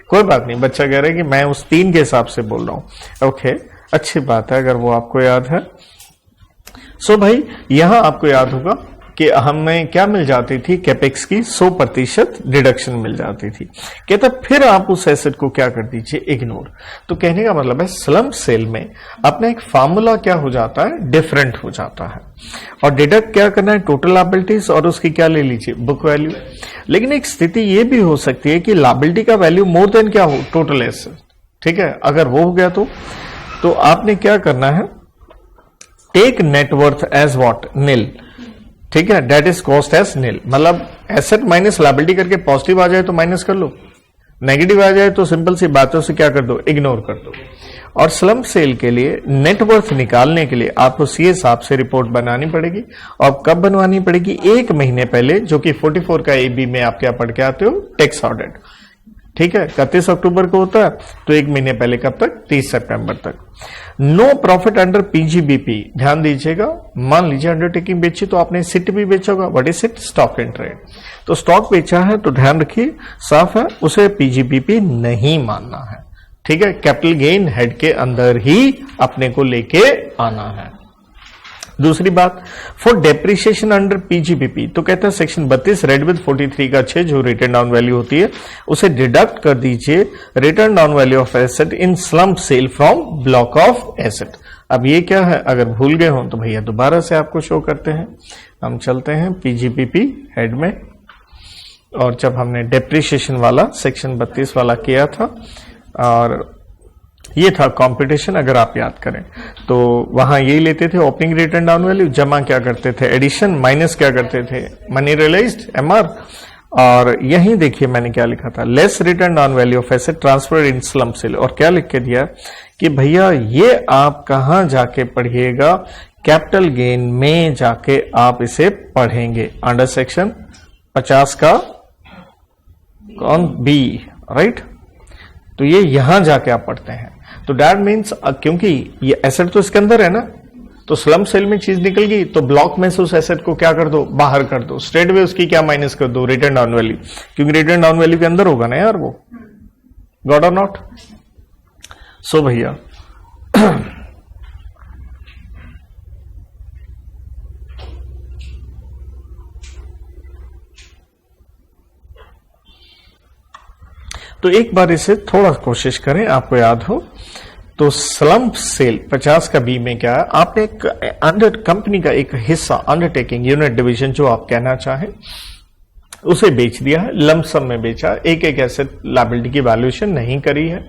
कोई बात नहीं, बच्चा कह रहा है कि मैं उस 3 के हिसाब से बोल रहा हूं। ओके अच्छी बात है अगर वो आपको याद है। सो भाई यहां आपको याद होगा कि हमें क्या मिल जाती थी, कैपेक्स की 100% डिडक्शन मिल जाती थी। कहता फिर आप उस एसेट को क्या कर दीजिए, इग्नोर। तो कहने का मतलब है स्लम्प सेल में अपना एक फार्मूला क्या हो जाता है, डिफरेंट हो जाता है। और डिडक्ट क्या करना है, टोटल लायबिलिटीज और उसकी क्या ले लीजिए, बुक वैल्यू। लेकिन एक स्थिति ये भी हो सकती है कि लायबिलिटी का वैल्यू मोर देन क्या हो, टोटल एसेट। ठीक है, अगर वो हो गया तो आपने क्या करना है, टेक नेटवर्थ एज व्हाट, नील। ठीक है, डेट इज कॉस्ट एज नील। मतलब एसेट माइनस लायबिलिटी करके पॉजिटिव आ जाए तो माइनस कर लो, नेगेटिव आ जाए तो सिंपल सी बातों से क्या कर दो, इग्नोर कर दो। और स्लम्प सेल के लिए नेटवर्थ निकालने के लिए आपको सीए साहब से रिपोर्ट बनानी पड़ेगी। और कब बनवानी पड़ेगी, 1 महीने पहले, जो कि 44 का एबी में आप क्या पढ़ के आते हो, टैक्स ऑडिट। ठीक है, 31 अक्टूबर को होता है तो 1 महीने पहले कब तक, 30 सितंबर तक। नो प्रॉफिट अंडर पीजीबीपी, ध्यान दीजिएगा। मान लीजिए अंडरटेकिंग बेची तो आपने सिट भी बेचा होगा, what is it, stock in trade. तो स्टॉक बेचा है तो ध्यान रखिए साफ है, उसे पीजीबीपी नहीं मानना है। ठीक है, कैपिटल गेन हेड के अंदर ही अपने को लेके आना है। दूसरी बात, फॉर डेप्रिसिएशन अंडर पीजीबीपी, तो कहता है सेक्शन 32 रेड विद 43 का 6 जो रिटर्न डाउन वैल्यू होती है उसे डिडक्ट कर दीजिए written down value of asset in slump sale from block of asset. अब ये क्या है, अगर भूल गए हो तो भैया दोबारा से आपको शो करते हैं। हम चलते हैं पीजीबीपी हेड में, और जब हमने डेप्रिसिएशन वाला सेक्शन 32 वाला किया था और ये था कंपटीशन, अगर आप याद करें तो वहां यही लेते थे, ओपनिंग रिटर्न डाउन वैल्यू, जमा क्या करते थे एडिशन, माइनस क्या करते थे मनी रियलाइज्ड एमआर। और यहीं देखिए मैंने क्या लिखा था, less written down value of asset transferred in slump sale. और क्या लिख के दिया कि भैया ये आप कहां जाके पढ़िएगा, कैपिटल गेन में जाके आप इसे पढ़ेंगे अंडर सेक्शन 50 का कौन, बी, राइट। तो ये यहां जाके आप पढ़ते हैं। तो दैट मीन्स क्योंकि ये एसेट तो इसके अंदर है ना, तो स्लम्प सेल में चीज निकल गई तो ब्लॉक में से उस एसेट को क्या कर दो, बाहर कर दो, स्ट्रेट वे उसकी क्या माइनस कर दो, रिटर्न डाउन वैल्यू, क्योंकि रिटर्न डाउन वैल्यू के अंदर होगा ना यार वो, गॉट और नॉट। सो भैया तो एक बार इसे थोड़ा कोशिश करें, आपको याद हो तो स्लम्प सेल 50 का बी में क्या है, आपने एक अंडर कंपनी का एक हिस्सा, अंडरटेकिंग यूनिट डिवीजन जो आप कहना चाहें, उसे बेच दिया है, लमसम में बेचा, एक एक एसेट लायबिलिटी की वैल्यूएशन नहीं करी है।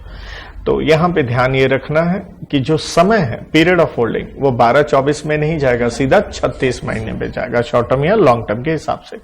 तो यहां पे ध्यान ये रखना है कि जो समय है, पीरियड ऑफ होल्डिंग, वो 12-24 में नहीं जाएगा, सीधा 36 महीने में जाएगा, शॉर्ट टर्म या लॉन्ग टर्म के हिसाब से।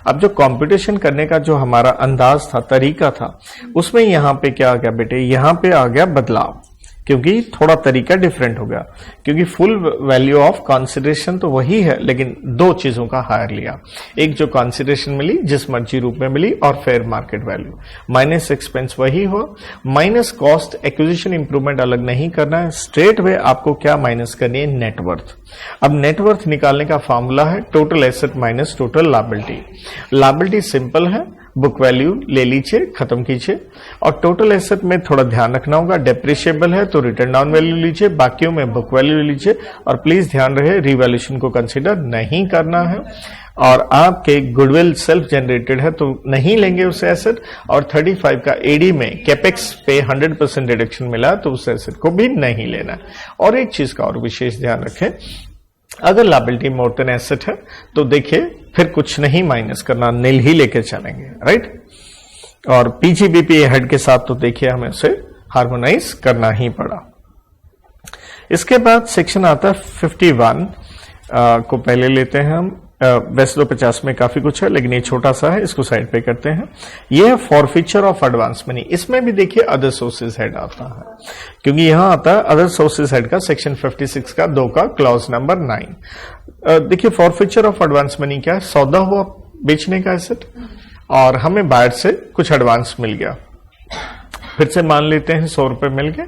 अब जो कंपटीशन करने का जो हमारा अंदाज था, तरीका था, उसमें यहां पे क्या आ गया बेटे, यहां पे आ गया बदलाव, क्योंकि थोड़ा तरीका डिफरेंट हो गया, क्योंकि फुल वैल्यू ऑफ कंसिडरेशन तो वही है, लेकिन 2 चीजों का हायर लिया, एक जो कंसिडरेशन मिली जिस मर्जी रूप में मिली, और fair market value, minus expense वही हो, माइनस कॉस्ट, एक्विजिशन इंप्रूवमेंट अलग नहीं करना है, स्ट्रेट वे आपको क्या माइनस करनी है, नेटवर्थ। अब नेटवर्थ निकालने का फॉर्मूला है total asset minus total liability. Liability simple है, बुक वैल्यू ले लीजिए, खत्म कीजिए। और टोटल एसेट में थोड़ा ध्यान रखना होगा, डेप्रिशिएबल है तो रिटर्न डाउन वैल्यू लीजिए, बाकियों में बुक वैल्यू ले लीजिए। और प्लीज ध्यान रहे रिवैल्यूएशन को कंसीडर नहीं करना है। और आपके गुडविल सेल्फ जनरेटेड है तो नहीं लेंगे उस एसेट। और 35 का एडी में कैपेक्स पे 100% डिडक्शन मिला तो उस एसेट को भी नहीं लेना। और एक चीज का और विशेष ध्यान रखें, अगर लायबिलिटी मोर देन एसेट है तो देखिए फिर कुछ नहीं माइनस करना, नील ही लेके चलेंगे, राइट। और पीजीबीपी हेड के साथ तो देखिए हमें उसे हार्मोनाइज करना ही पड़ा। इसके बाद सेक्शन आता है 51 को पहले लेते हैं हम। वैसे तो 50 में काफी कुछ है लेकिन ये छोटा सा है, इसको साइड पे करते हैं। ये है फॉरफीचर ऑफ एडवांस मनी। इसमें भी देखिए अदर सोर्सेज हेड आता है, क्योंकि यहां आता है अदर सोर्सेज हेड का सेक्शन 56 का 2 का क्लॉज नंबर 9। देखिए फॉरफीचर ऑफ एडवांस मनी क्या है, सौदा हुआ बेचने का एसेट और हमें बायर से कुछ एडवांस मिल गया, फिर से मान लेते हैं 100 रुपए मिल गए,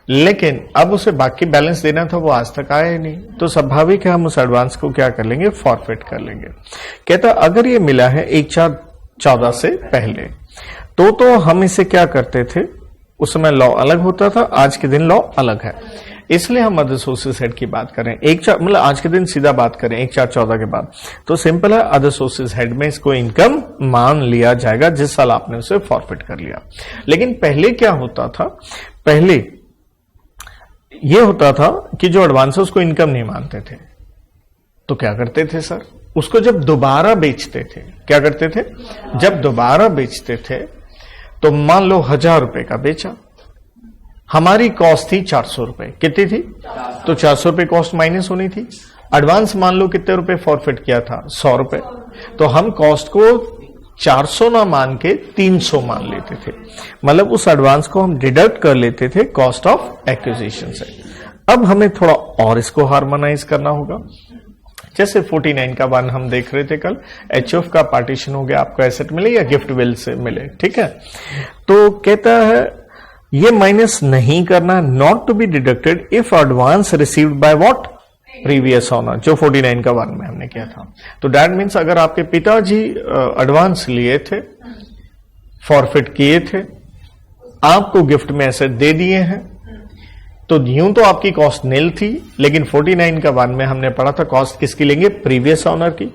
लेकिन अब उसे बाकी बैलेंस देना था, वो आज तक आया ही नहीं। तो स्वाभाविक है हम उस एडवांस को क्या कर लेंगे, फॉरफिट कर लेंगे। कहता अगर ये मिला है 1/4/14 से पहले तो हम इसे क्या करते थे, उस समय लॉ अलग होता था, आज के दिन लॉ अलग है, इसलिए हम अदर सोर्सेज हेड की बात करें। मतलब आज के दिन सीधा बात करें 1/4/14 के बाद तो सिंपल है, अदर सोर्सेज हेड में इसको इनकम मान लिया जाएगा जिस साल आपने उसे फॉरफिट कर लिया। लेकिन पहले क्या होता था, पहले ये होता था कि जो एडवांस है उसको इनकम नहीं मानते थे, तो क्या करते थे सर, उसको जब दोबारा बेचते थे, क्या करते थे, जब दोबारा बेचते थे तो मान लो 1000 रुपए का बेचा, हमारी कॉस्ट थी 400 रुपए, कितनी थी, तो 400 रुपए कॉस्ट माइनस होनी थी। एडवांस मान लो कितने रुपए फॉरफिट किया था, 100 रुपए, तो हम कॉस्ट को 400 ना मान के 300 मान लेते थे, मतलब उस एडवांस को हम डिडक्ट कर लेते थे कॉस्ट ऑफ एक्विजिशन से। अब हमें थोड़ा और इसको हार्मोनाइज करना होगा। जैसे 49 का 1 हम देख रहे थे कल, एचएफ का पार्टीशन हो गया, आपको एसेट मिले या गिफ्ट विल से मिले, ठीक है। तो कहता है ये माइनस नहीं करना, not to be deducted if advance received by what, previous owner, जो 49 का 1 में हमने किया था। तो दैट मीन्स अगर आपके पिताजी एडवांस लिए थे, फॉरफिट किए थे, आपको गिफ्ट में एसेट दे दिए हैं, तो यूं तो आपकी कॉस्ट नील थी, लेकिन 49 का 1 में हमने पढ़ा था कॉस्ट किसकी लेंगे, प्रीवियस ओनर की।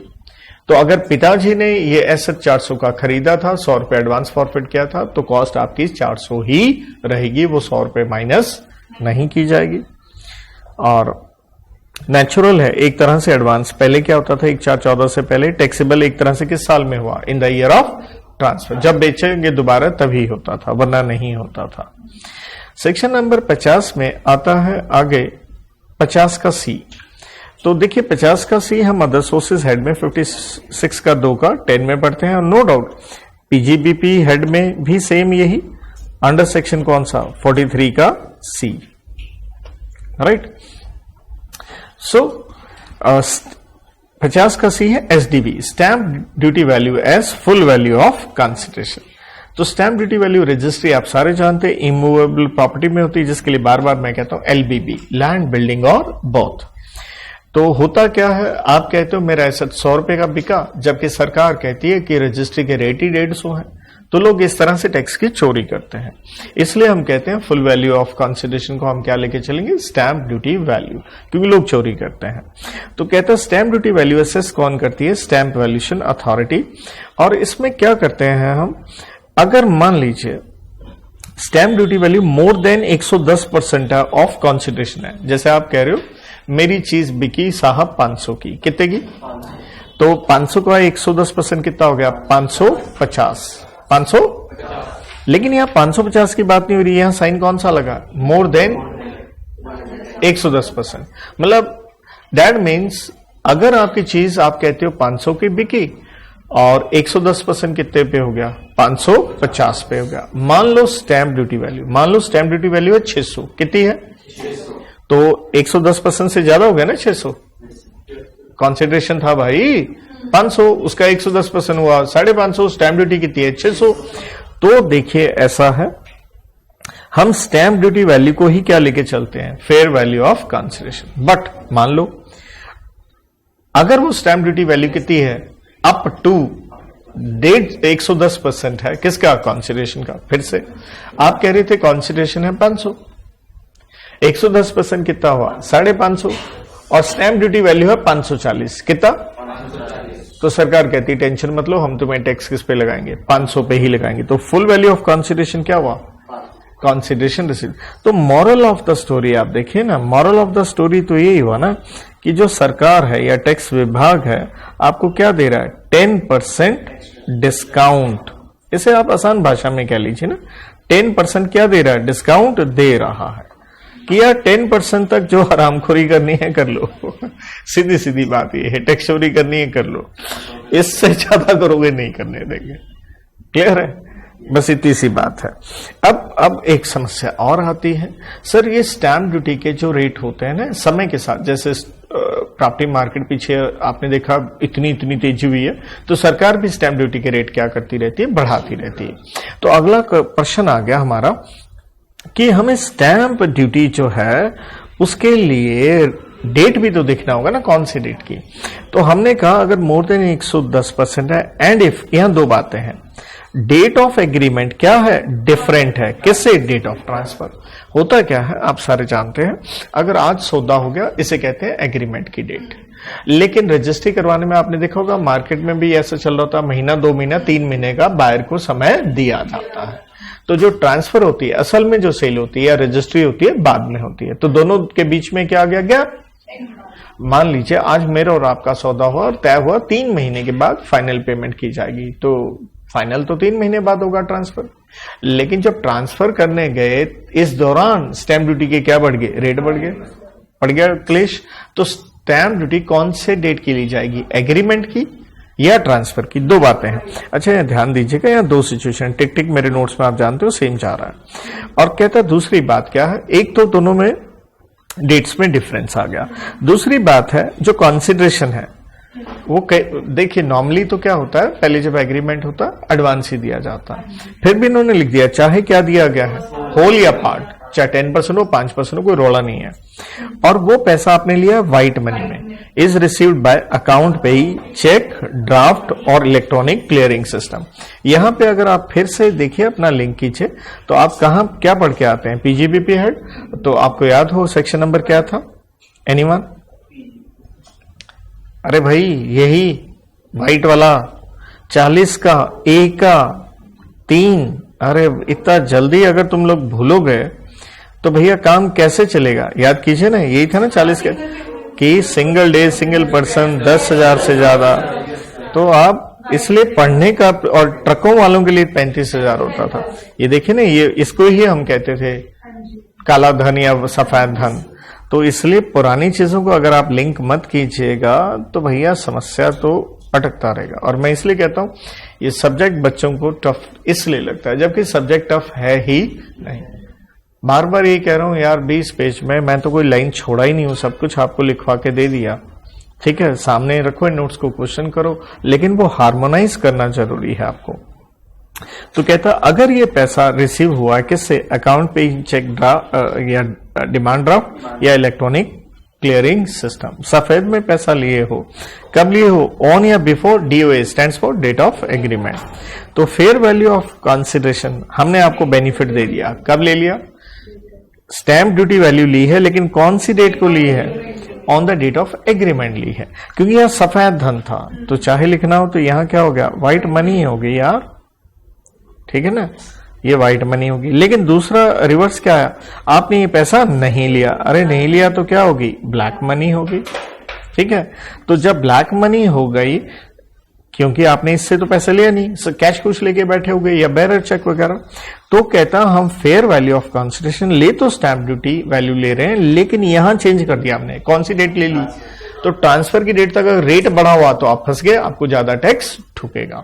तो अगर पिताजी ने ये एसेट 400 का खरीदा था, 100 रुपए एडवांस फॉरफिट किया था, तो कॉस्ट आपकी 400 ही रहेगी, वो 100 रुपए माइनस नहीं की जाएगी। और नेचुरल है एक तरह से एडवांस, पहले क्या होता था 1/4/14 से पहले टैक्सेबल एक तरह से किस साल में हुआ, इन द ईयर ऑफ ट्रांसफर, जब बेचेंगे दोबारा तभी होता था, वरना नहीं होता था। सेक्शन नंबर 50 में आता है आगे 50 का सी। तो देखिए 50 का सी हम अदर सोर्सेज हेड में 56 का 2 का 10 में पढ़ते हैं, और नो डाउट पीजीबीपी हेड में भी सेम यही, अंडर सेक्शन कौन सा, 43 का सी, राइट। सो 50 का सी है SDV, stamp duty value as full value of consideration. तो स्टैंप ड्यूटी वैल्यू रजिस्ट्री आप सारे जानते हैं इमूवेबल प्रॉपर्टी में होती है, जिसके लिए बार बार मैं कहता हूं एलबीबी, लैंड बिल्डिंग और बोथ। तो होता क्या है, आप कहते हो मेरा एसेट 100 रुपए का बिका, जबकि सरकार कहती है कि रजिस्ट्री के रेट ही 150 है, तो लोग इस तरह से टैक्स की चोरी करते हैं। इसलिए हम कहते हैं फुल वैल्यू ऑफ कंसिडरेशन को हम क्या लेके चलेंगे, स्टैंप ड्यूटी वैल्यू, क्योंकि लोग चोरी करते हैं। तो कहते हैं स्टैंप ड्यूटी वैल्यू असेस कौन करती है, स्टैंप वैल्यूएशन अथॉरिटी। और इसमें क्या करते हैं हम, अगर मान लीजिए stamp duty value more than 110% of consideration है, जैसे आप कह रहे हो मेरी चीज बिकी साहब 500 की, कितने की, तो 500 का 110% कितना हो गया, 550, 500, लेकिन यहां 550 की बात नहीं हो रही, यहां साइन कौन सा लगा, मोर देन 110%। मतलब दैट मीन्स अगर आपकी चीज आप कहते हो 500 की बिकी और 110% कितने पे हो गया, 550 पे हो गया। मान लो स्टैंप ड्यूटी वैल्यू है 600, कितनी है, तो 110% से ज्यादा हो गया ना, 600 कंसिडरेशन था भाई 500, उसका 110% हुआ 550, स्टैंप ड्यूटी कितनी है 600। तो देखिए ऐसा है, हम स्टैंप ड्यूटी वैल्यू को ही क्या लेके चलते हैं, fair value of consideration. But मान लो अगर वो स्टैंप ड्यूटी वैल्यू कितनी है, अप टू डेट 110% है, किसका? कंसीडरेशन का। फिर से आप कह रहे थे कंसीडरेशन है 500, 110% कितना हुआ? 550, और स्टैंप ड्यूटी वैल्यू है 540, कितना? 540। तो सरकार कहती टेंशन मत लो, हम तुम्हें टैक्स किस पे लगाएंगे? 500 पे ही लगाएंगे। तो फुल वैल्यू ऑफ कंसीडरेशन क्या हुआ? Consideration receive. तो मॉरल ऑफ द स्टोरी आप देखिए ना, मॉरल ऑफ द स्टोरी तो यही हुआ ना कि जो सरकार है या टैक्स विभाग है आपको क्या दे रहा है? 10% डिस्काउंट। इसे आप आसान भाषा में कह लीजिए ना, 10% क्या दे रहा है? डिस्काउंट दे रहा है कि यार 10% तक जो हरामखोरी करनी है कर लो। सीधी सीधी बात ये है, टैक्स चोरी करनी है कर लो, इससे ज्यादा करोगे नहीं करने देंगे। क्लियर है? बस इतनी सी बात है। अब एक समस्या और आती है, सर ये स्टैंप ड्यूटी के जो रेट होते हैं ना समय के साथ, जैसे प्रॉपर्टी मार्केट पीछे आपने देखा इतनी तेजी हुई है, तो सरकार भी स्टैंप ड्यूटी के रेट क्या करती रहती है? बढ़ाती रहती है। तो अगला प्रश्न आ गया हमारा कि हमें स्टैंप ड्यूटी जो है उसके लिए डेट भी तो देखना होगा ना, कौन सी डेट की। तो हमने कहा अगर मोर देन 110% है, एंड इफ, यहां दो बातें हैं। डेट ऑफ एग्रीमेंट क्या है? डिफरेंट है। किससे? Date of transfer. होता क्या है आप सारे जानते हैं, अगर आज सौदा हो गया इसे कहते हैं एग्रीमेंट की डेट, लेकिन रजिस्ट्री करवाने में आपने देखा होगा मार्केट में भी ऐसा चल रहा था, महीना 2 महीना 3 महीने का बायर को समय दिया जाता है। तो जो ट्रांसफर होती है, असल में जो सेल होती है या रजिस्ट्री होती है बाद में होती है, तो दोनों के बीच में क्या आ गया? गैप। मान लीजिए आज मेरा और आपका सौदा हुआ और तय हुआ 3 महीने के बाद फाइनल पेमेंट की जाएगी, तो फाइनल तो 3 महीने बाद होगा ट्रांसफर। लेकिन जब ट्रांसफर करने गए इस दौरान स्टैंप ड्यूटी के क्या बढ़ गए? रेट बढ़ गए, पड़ गया क्लेश। तो स्टैंप ड्यूटी कौन से डेट की ली जाएगी? एग्रीमेंट की या ट्रांसफर की? दो बातें हैं। अच्छा यहाँ ध्यान दीजिएगा, यहाँ दो सिचुएशन टिक टिक मेरे नोट्स में आप जानते हो सेम जा रहा है। और कहता है दूसरी बात क्या है, एक तो दोनों में डेट्स में डिफरेंस आ गया, दूसरी बात है जो कंसीडरेशन है वो देखिए नॉर्मली तो क्या होता है, पहले जब एग्रीमेंट होता है एडवांस ही दिया जाता है, फिर भी इन्होंने लिख दिया चाहे क्या दिया गया है, होल या पार्ट, चाहे 10% हो 5% हो, कोई रोड़ा नहीं है। और वो पैसा आपने लिया व्हाइट मनी में, इज रिसीव्ड बाय अकाउंट पेई, चेक, ड्राफ्ट और इलेक्ट्रॉनिक क्लियरिंग सिस्टम। यहां पे अगर आप फिर से देखिए अपना लिंक कीजिए तो आप कहां क्या पढ़ के आते हैं, पीजीबीपी हेड, तो आपको याद हो सेक्शन नंबर क्या था, एनीवन? अरे भाई यही व्हाइट वाला 40 का ए का 3। अरे इतना जल्दी अगर तुम लोग भूलोगे तो भैया काम कैसे चलेगा, याद कीजिए ना, यही था ना 40 का कि सिंगल डे सिंगल पर्सन 10,000 से ज्यादा, तो आप इसलिए पढ़ने का, और ट्रकों वालों के लिए 35,000 होता था। ये देखिए ना, ये इसको ही हम कहते थे काला धन या सफेद धन। तो इसलिए पुरानी चीजों को अगर आप लिंक मत कीजिएगा तो भैया समस्या तो अटकता रहेगा। और मैं इसलिए कहता हूं ये सब्जेक्ट बच्चों को टफ इसलिए लगता है, जबकि सब्जेक्ट टफ है ही नहीं। बार बार ये कह रहा हूं यार 20 पेज में मैं तो कोई लाइन छोड़ा ही नहीं हूं, सब कुछ आपको लिखवा के दे दिया, ठीक है, सामने रखो नोट्स को, क्वेश्चन करो, लेकिन वो हार्मोनाइज करना जरूरी है आपको। तो कहता अगर ये पैसा रिसीव हुआ है किससे, अकाउंट पे चेक या डिमांड ड्राफ्ट या इलेक्ट्रॉनिक क्लियरिंग सिस्टम, सफेद में पैसा लिए हो, कब लिए हो, ऑन या before, DOA stands for date of agreement. तो फेयर वैल्यू ऑफ कंसिडरेशन हमने आपको बेनिफिट दे दिया, कब ले लिया, स्टैंप ड्यूटी वैल्यू ली है, लेकिन कौन सी डेट को ली है, on the date of agreement ली है, क्योंकि यह सफेद धन था, तो चाहे लिखना हो तो यहां क्या हो गया, व्हाइट मनी होगी यार, ठीक है ना, ये व्हाइट मनी होगी। लेकिन दूसरा रिवर्स क्या है, आपने ये पैसा नहीं लिया, अरे नहीं लिया तो क्या होगी, ब्लैक मनी होगी, ठीक है। तो जब ब्लैक मनी हो गई, क्योंकि आपने इससे तो पैसा लिया नहीं, कैश कुछ लेके बैठे हो गए या बेरर चेक वगैरह, तो कहता हम फेयर वैल्यू ऑफ कंसिडरेशन ले तो स्टैंप ड्यूटी वैल्यू ले रहे हैं, लेकिन यहां चेंज कर दिया हमने, कौन सी डेट ले ली, तो ट्रांसफर की डेट तक अगर रेट बढ़ा हुआ तो आप फंस गए, आपको ज्यादा टैक्स ठुकेगा।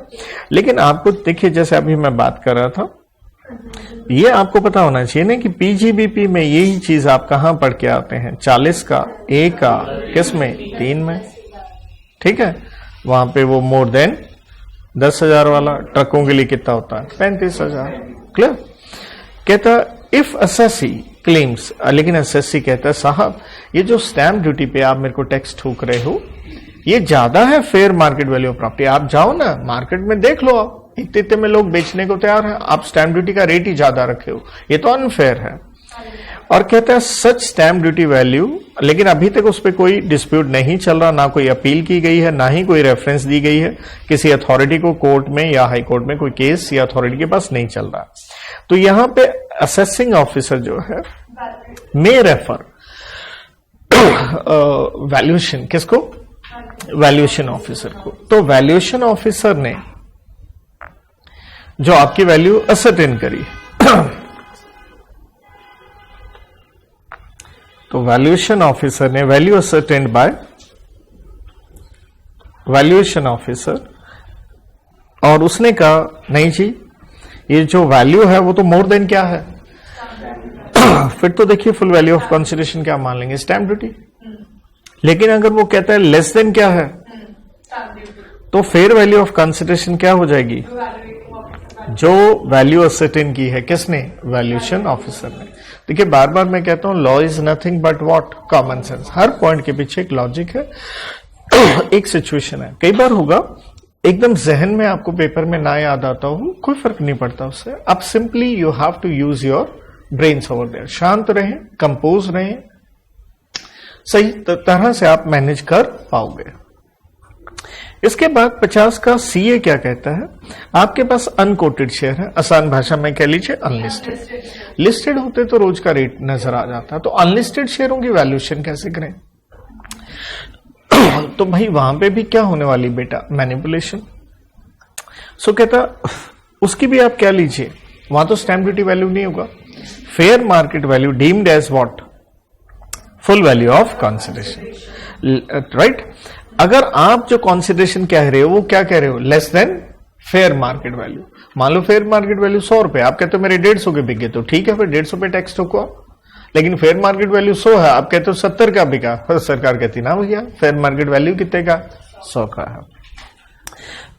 लेकिन आपको देखिए जैसे अभी मैं बात कर रहा था, ये आपको पता होना चाहिए ना कि पीजीबीपी में यही चीज आप कहां पढ़ के आते हैं, 40 का, ए का, किस में, 3 में, ठीक है। वहां पे वो मोर देन 10,000 वाला ट्रकों के लिए कितना होता है, 35,000, क्लियर। कहता इफ असेसी क्लेम्स, लेकिन असेसी कहता है साहब ये जो स्टैंप ड्यूटी पे आप मेरे को टैक्स ठोक रहे हो, ये ज्यादा है fair market value of property. आप जाओ ना मार्केट में देख लो, आप इतने में लोग बेचने को तैयार हैं, आप स्टैंप ड्यूटी का रेट ही ज्यादा रखे हो, ये तो अनफेयर है। और कहता है सच स्टैंप ड्यूटी वैल्यू, लेकिन अभी तक उस पर कोई डिस्प्यूट नहीं चल रहा, ना कोई अपील की गई है, ना ही कोई रेफरेंस दी गई है किसी अथॉरिटी को, कोर्ट में या हाई कोर्ट में कोई केस या अथॉरिटी के पास नहीं चल रहा। तो यहां पे असेसिंग ऑफिसर जो है मे रेफर वैल्यूएशन किसको, वैल्यूएशन ऑफिसर को। तो वैल्यूएशन ऑफिसर ने जो आपकी वैल्यू असर्टेन करी तो वैल्यूएशन ऑफिसर ने value ascertained by valuation officer, और उसने कहा नहीं जी ये जो वैल्यू है वो तो मोर देन क्या है फिर तो देखिए फुल वैल्यू ऑफ कंसिडरेशन क्या मान लेंगे, स्टैंप ड्यूटी। लेकिन अगर वो कहता है लेस देन क्या है तो फेयर वैल्यू ऑफ कंसिडरेशन क्या हो जाएगी, जो वैल्यू असर्टेन की है किसने, वैल्यूएशन ऑफिसर ने। देखिए बार बार मैं कहता हूं law is nothing but what, common sense. Her point के पीछे एक लॉजिक है एक सिचुएशन है। कई बार होगा एकदम जहन में आपको पेपर में ना याद आता हो, कोई फर्क नहीं पड़ता उससे, आप simply you have to use your brains over there. शांत रहें, कंपोज रहें, सही तरह से आप मैनेज कर पाओगे। इसके बाद 50 का सीए क्या कहता है, आपके पास अनकोटेड शेयर है, आसान भाषा में कह लीजिए अनलिस्टेड। लिस्टेड होते तो रोज का रेट नजर आ जाता, तो अनलिस्टेड शेयरों की वैल्यूएशन कैसे करें तो भाई वहां पे भी क्या होने वाली बेटा, मैनिपुलेशन। सो कहता उसकी भी आप क्या लीजिए, वहां तो स्टैंप ड्यूटी वैल्यू नहीं होगा, fair market value deemed as what, full value of consideration, right. अगर आप जो कंसिडरेशन कह रहे हो वो क्या कह रहे हो, less than fair market value. मान लो फेयर मार्केट वैल्यू 100 रुपए, आप कहते हो मेरे 150 के बिके, तो ठीक है फिर 150 पे टैक्स ठोको आप। लेकिन फेयर मार्केट वैल्यू 100 है, आप कहते हो 70 का बिका, सरकार कहती ना भैया फेयर मार्केट वैल्यू कितने का, 100 का है।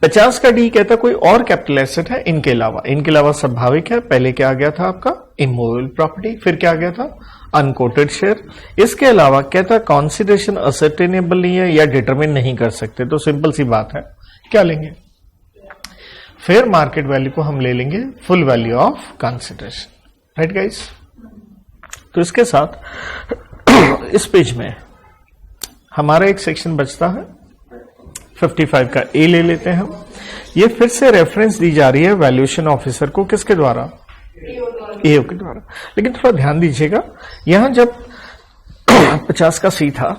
50 का डी कहता कोई और कैपिटल एसेट है इनके अलावा स्वाभाविक है। पहले क्या आ गया था आपका, इमूवेबल प्रॉपर्टी, फिर क्या आ गया था, अनकोटेड शेयर। इसके अलावा कहता कंसिडरेशन असर्टेनेबल नहीं है या डिटरमिन नहीं कर सकते, तो सिंपल सी बात है क्या लेंगे, फेयर मार्केट वैल्यू को हम ले लेंगे full value of consideration, right guys. तो इसके साथ इस पेज में हमारा एक सेक्शन बचता है 55 का ए ले लेते हैं हम। ये फिर से रेफरेंस दी जा रही है वैल्यूएशन ऑफिसर को, किसके द्वारा, एओ के द्वारा। लेकिन थोड़ा ध्यान दीजिएगा, यहां जब 50 का सी था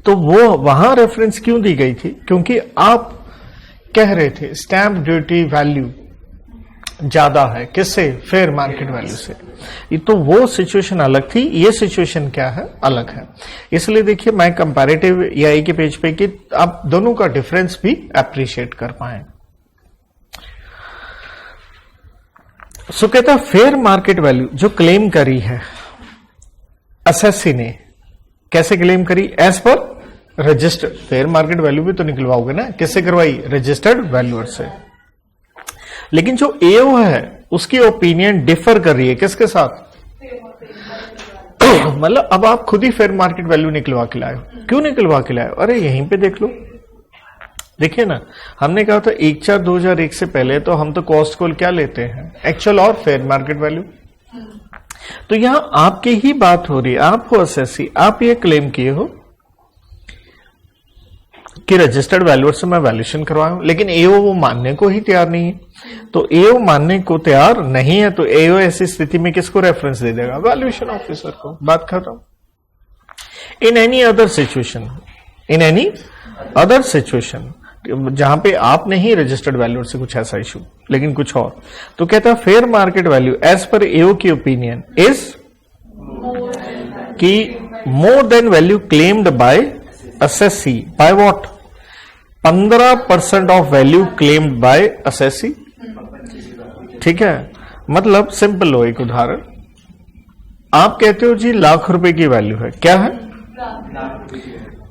तो वो वहां रेफरेंस क्यों दी गई थी, क्योंकि आप कह रहे थे स्टैंप ड्यूटी वैल्यू ज्यादा है किससे, फेयर मार्केट वैल्यू से। ये तो वो सिचुएशन अलग थी, ये सिचुएशन क्या है, अलग है। इसलिए देखिए मैं कंपैरेटिव ईआई के पेज पे कि आप दोनों का डिफरेंस भी अप्रिशिएट कर पाए। सो कहता फेयर मार्केट वैल्यू जो क्लेम करी है असेसी ने, कैसे क्लेम करी, as per registered. Fair market value भी तो निकलवाओगे ना, किससे करवाई, रजिस्टर्ड वैल्यूअर से। लेकिन जो एओ है उसकी ओपिनियन डिफर कर रही है किसके साथ मतलब अब आप खुद ही फेयर मार्केट वैल्यू निकलवा के लाए, क्यों निकलवा के लाए, अरे यहीं पे देख लो, देखिए ना, हमने कहा था 1/4/2001 से पहले तो हम तो कॉस्ट को क्या लेते हैं, एक्चुअल और फेयर मार्केट वैल्यू। तो यहां आपकी ही बात हो रही है, आप हो असेसी, आप ये क्लेम किए हो कि रजिस्टर्ड वैल्यूअर से मैं वैल्यूएशन करवाया हूं, लेकिन एओ वो मानने को ही तैयार नहीं है। तो एओ मानने को तैयार नहीं है तो एओ ऐसी स्थिति में किसको रेफरेंस दे देगा, वैल्यूएशन ऑफिसर को। बात कर रहा हूं इन एनी अदर सिचुएशन जहां पे आप नहीं रजिस्टर्ड वैल्यूअर से कुछ ऐसा इशू, लेकिन कुछ और, तो कहता है fair market value as per एओ की ओपिनियन इज कि more than value claimed by assessee by what, 15% of value claimed by assessee। ठीक है, मतलब सिंपल लो, एक उदाहरण, आप कहते हो जी लाख रुपए की वैल्यू है, क्या है,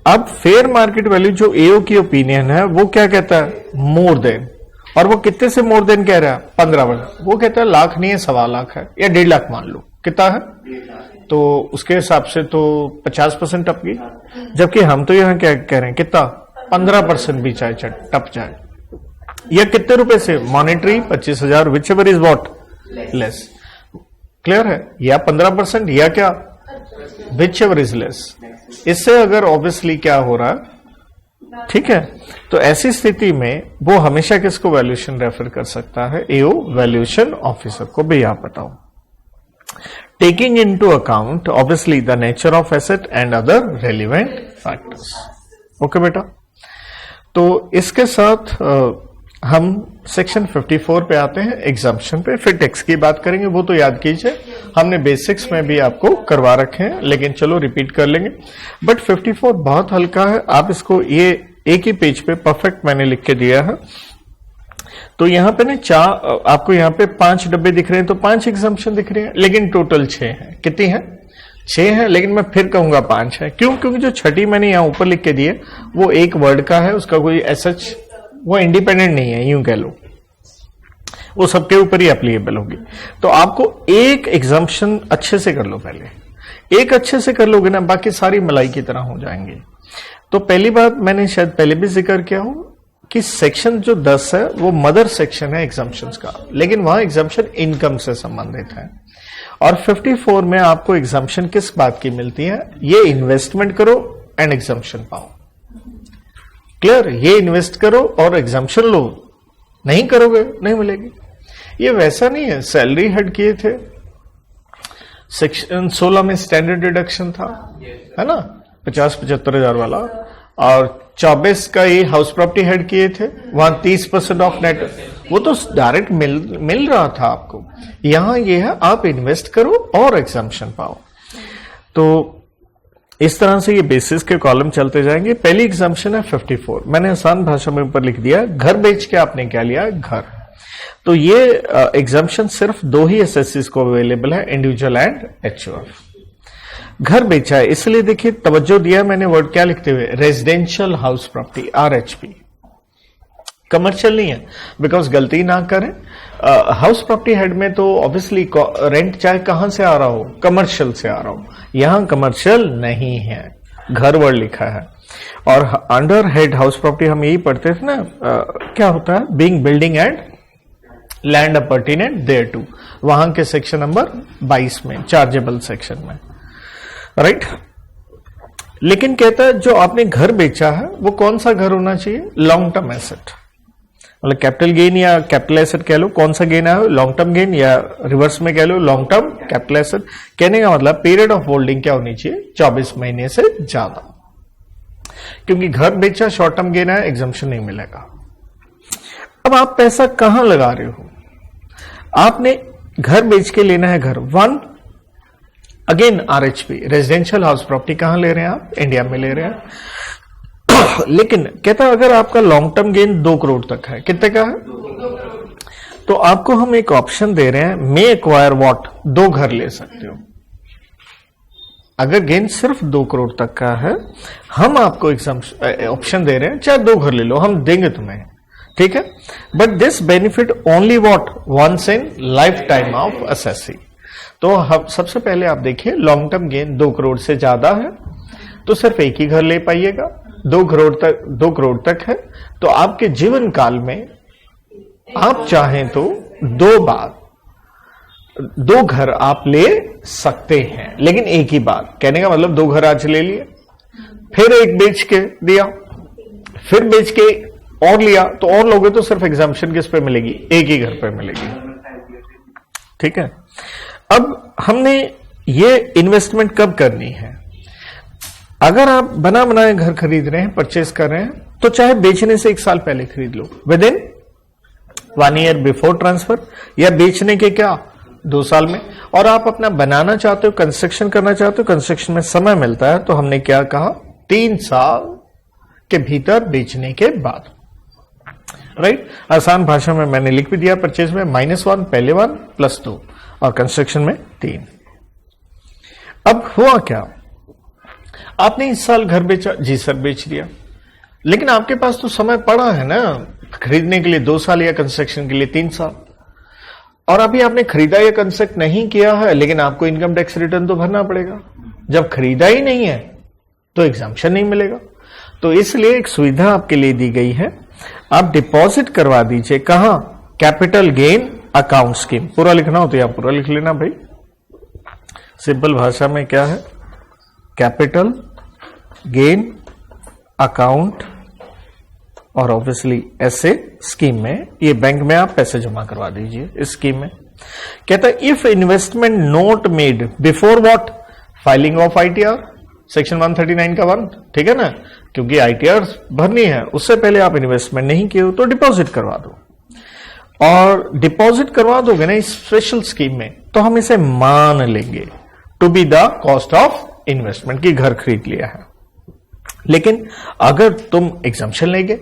अब फेयर मार्केट वैल्यू जो एओ की ओपिनियन है वो क्या कहता है, मोर देन, और वो कितने से मोर देन कह रहा है, 15%। वो कहता है लाख नहीं है, 1.25 लाख है या 1.5 लाख मान लो, कितना है तो उसके हिसाब से तो 50% टप गई, जबकि हम तो यहां क्या कह रहे हैं, कितना 15% भी चाहे टप जाए। या कितने रुपए से, monetary 25,000, which ever is what less, clear है, या 15% या क्या विच एवर इज लेस। इससे अगर ऑब्वियसली क्या हो रहा है, ठीक है, तो ऐसी स्थिति में वो हमेशा किसको वैल्यूएशन रेफर कर सकता है, एओ वैल्यूएशन ऑफिसर को। भी आप बताओ, taking into account obviously the nature of asset and other relevant factors. Okay बेटा, तो इसके साथ हम सेक्शन 54 पे आते हैं, एग्जाम्पशन पे। फिर टैक्स की बात करेंगे, वो तो याद कीजिए, हमने बेसिक्स में भी आपको करवा रखे हैं, लेकिन चलो रिपीट कर लेंगे। बट 54 बहुत हल्का है, आप इसको ये एक ही पेज पे परफेक्ट मैंने लिख के दिया है। तो यहां पे ना आपको यहां पे 5 डब्बे दिख रहे हैं, तो 5 एग्जाम्पशन दिख रहे हैं, लेकिन टोटल 6 है। कितनी है? 6 है, लेकिन मैं फिर कहूंगा 5 है। क्यों? क्योंकि जो छठी मैंने यहां ऊपर लिख के दी है वो एक वर्ड का है, उसका कोई एसएच वो इंडिपेंडेंट नहीं है, यूं कह लो, वो सबके ऊपर ही एप्लीकेबल होगी। तो आपको एक एग्जाम्पशन अच्छे से कर लो, पहले एक अच्छे से कर लोगे ना, बाकी सारी मलाई की तरह हो जाएंगे। तो पहली बात मैंने शायद पहले भी जिक्र किया हूं कि सेक्शन जो 10 है वो मदर सेक्शन है एग्जाम्पशंस का, लेकिन वहां एग्जाम्पशन इनकम से संबंधित है। और 54 में आपको एग्जाम्पशन किस बात की मिलती है, ये इन्वेस्टमेंट करो एंड एग्जाम्पशन पाओ। क्लियर? ये इन्वेस्ट करो और एग्जाम्पशन लो, नहीं करोगे नहीं मिलेगी। ये वैसा नहीं है, सैलरी हेड किए थे, सेक्शन 16 में स्टैंडर्ड डिडक्शन था, है ना, 50-75 हजार वाला, और 24 का ये हाउस प्रॉपर्टी हेड किए थे, वहां 30% ऑफ नेट, वो तो डायरेक्ट मिल रहा था आपको। यहां ये है आप इन्वेस्ट करो और एग्जाम्पशन पाओ। तो इस तरह से ये बेसिस के कॉलम चलते जाएंगे। पहली एग्जाम्पशन है 54, मैंने आसान भाषा में ऊपर लिख दिया, घर बेच के आपने क्या लिया, घर। तो ये एग्जाम्पशन सिर्फ 2 ही एसएससीज को अवेलेबल है, इंडिविजुअल एंड एचयूएफ। घर बेचा है, इसलिए देखिए तवज्जो दिया मैंने वर्ड क्या लिखते हुए, residential house property, RHP, commercial नहीं है, बिकॉज गलती ना करें, हाउस प्रॉपर्टी हेड में तो ऑब्वियसली रेंट चाहे कहां से आ रहा हो, कमर्शियल से आ रहा हो, यहां कमर्शियल नहीं है, घर वर्ड लिखा है। और अंडर हेड हाउस प्रॉपर्टी हम यही पढ़ते थे ना, क्या होता है, being building and land appurtenant thereto, वहां के सेक्शन नंबर 22 में, चार्जेबल सेक्शन में, राइट। लेकिन कहता है जो आपने घर बेचा है वो कौन सा घर होना चाहिए, लॉन्ग टर्म एसेट, मतलब कैपिटल गेन या कैपिटल एसेट कह लो, कौन सा गेन है, लॉन्ग टर्म गेन, या रिवर्स में कह लो लॉन्ग टर्म कैपिटल एसेट। कहने का मतलब पीरियड ऑफ होल्डिंग क्या होनी चाहिए, 24 महीने से ज्यादा, क्योंकि घर बेचा शॉर्ट टर्म गेन है, एग्जम्पशन नहीं मिलेगा। अब आप पैसा कहां लगा रहे हो, आपने घर बेच के लेना है घर, 1 again RHP, residential house property कहां ले रहे हैं आप, इंडिया में ले रहे हैं। लेकिन कहता है अगर आपका लॉन्ग टर्म गेन 2 करोड़ तक है, कितने का है, तो आपको हम एक ऑप्शन दे रहे हैं, मे एक्वायर व्हाट, 2 घर ले सकते हो। अगर गेन सिर्फ 2 करोड़ तक का है, हम आपको ऑप्शन दे रहे हैं, चाहे 2 घर ले लो, हम देंगे तुम्हें, ठीक है। But this benefit only what, once in lifetime of SSC. तो सबसे पहले आप देखिए, लॉन्ग टर्म गेन 2 करोड़ से ज्यादा है तो सिर्फ एक ही घर ले पाइएगा, 2 करोड़ तक है तो आपके जीवन काल में आप चाहें तो 2 बार 2 घर आप ले सकते हैं, लेकिन एक ही बार। कहने का मतलब 2 घर आज ले लिए, फिर एक बेच के दिया, फिर बेच के और लिया, तो और लोगे तो सिर्फ एग्जाम्पशन किस पे मिलेगी, एक ही घर पे मिलेगी, ठीक है। अब हमने ये इन्वेस्टमेंट कब करनी है, अगर आप बना बनाए घर खरीद रहे हैं, परचेस कर रहे हैं, तो चाहे बेचने से 1 साल पहले खरीद लो, within 1 year before transfer, या बेचने के क्या 2 साल में। और आप अपना बनाना चाहते हो, कंस्ट्रक्शन करना चाहते हो, कंस्ट्रक्शन में समय मिलता है, तो हमने क्या कहा, 3 साल के भीतर बेचने के बाद, राइट। आसान भाषा में मैंने लिख भी दिया, परचेज में -1 पहले 1 +2 और कंस्ट्रक्शन में 3। अब हुआ क्या, आपने इस साल घर बेचा, जी सर बेच दिया, लेकिन आपके पास तो समय पड़ा है ना खरीदने के लिए 2 साल या कंस्ट्रक्शन के लिए 3 साल। और अभी आपने खरीदा या कंस्ट्रक्ट नहीं किया है, लेकिन आपको इनकम टैक्स रिटर्न तो भरना पड़ेगा। जब खरीदा ही नहीं है तो एग्जम्पशन नहीं मिलेगा। तो इसलिए एक सुविधा आपके लिए दी गई है, आप डिपॉजिट करवा दीजिए। कहां? Capital gain account scheme. पूरा लिखना हो तो यहां पूरा लिख लेना भाई। सिंपल भाषा में क्या है? कैपिटल गेन अकाउंट और ऑब्वियसली ऐसे स्कीम में, ये बैंक में आप पैसे जमा करवा दीजिए इस स्कीम में। कहता है if investment note made before what? Filing of ITR, section 139 का 1, ठीक है ना, क्योंकि आईटीआर भरनी है, उससे पहले आप इन्वेस्टमेंट नहीं किए हो तो डिपॉजिट करवा दो। और डिपॉजिट करवा दोगे ना इस स्पेशल स्कीम में, तो हम इसे मान लेंगे to be the cost of investment की घर खरीद लिया है। लेकिन अगर तुम एग्जम्पशन लेंगे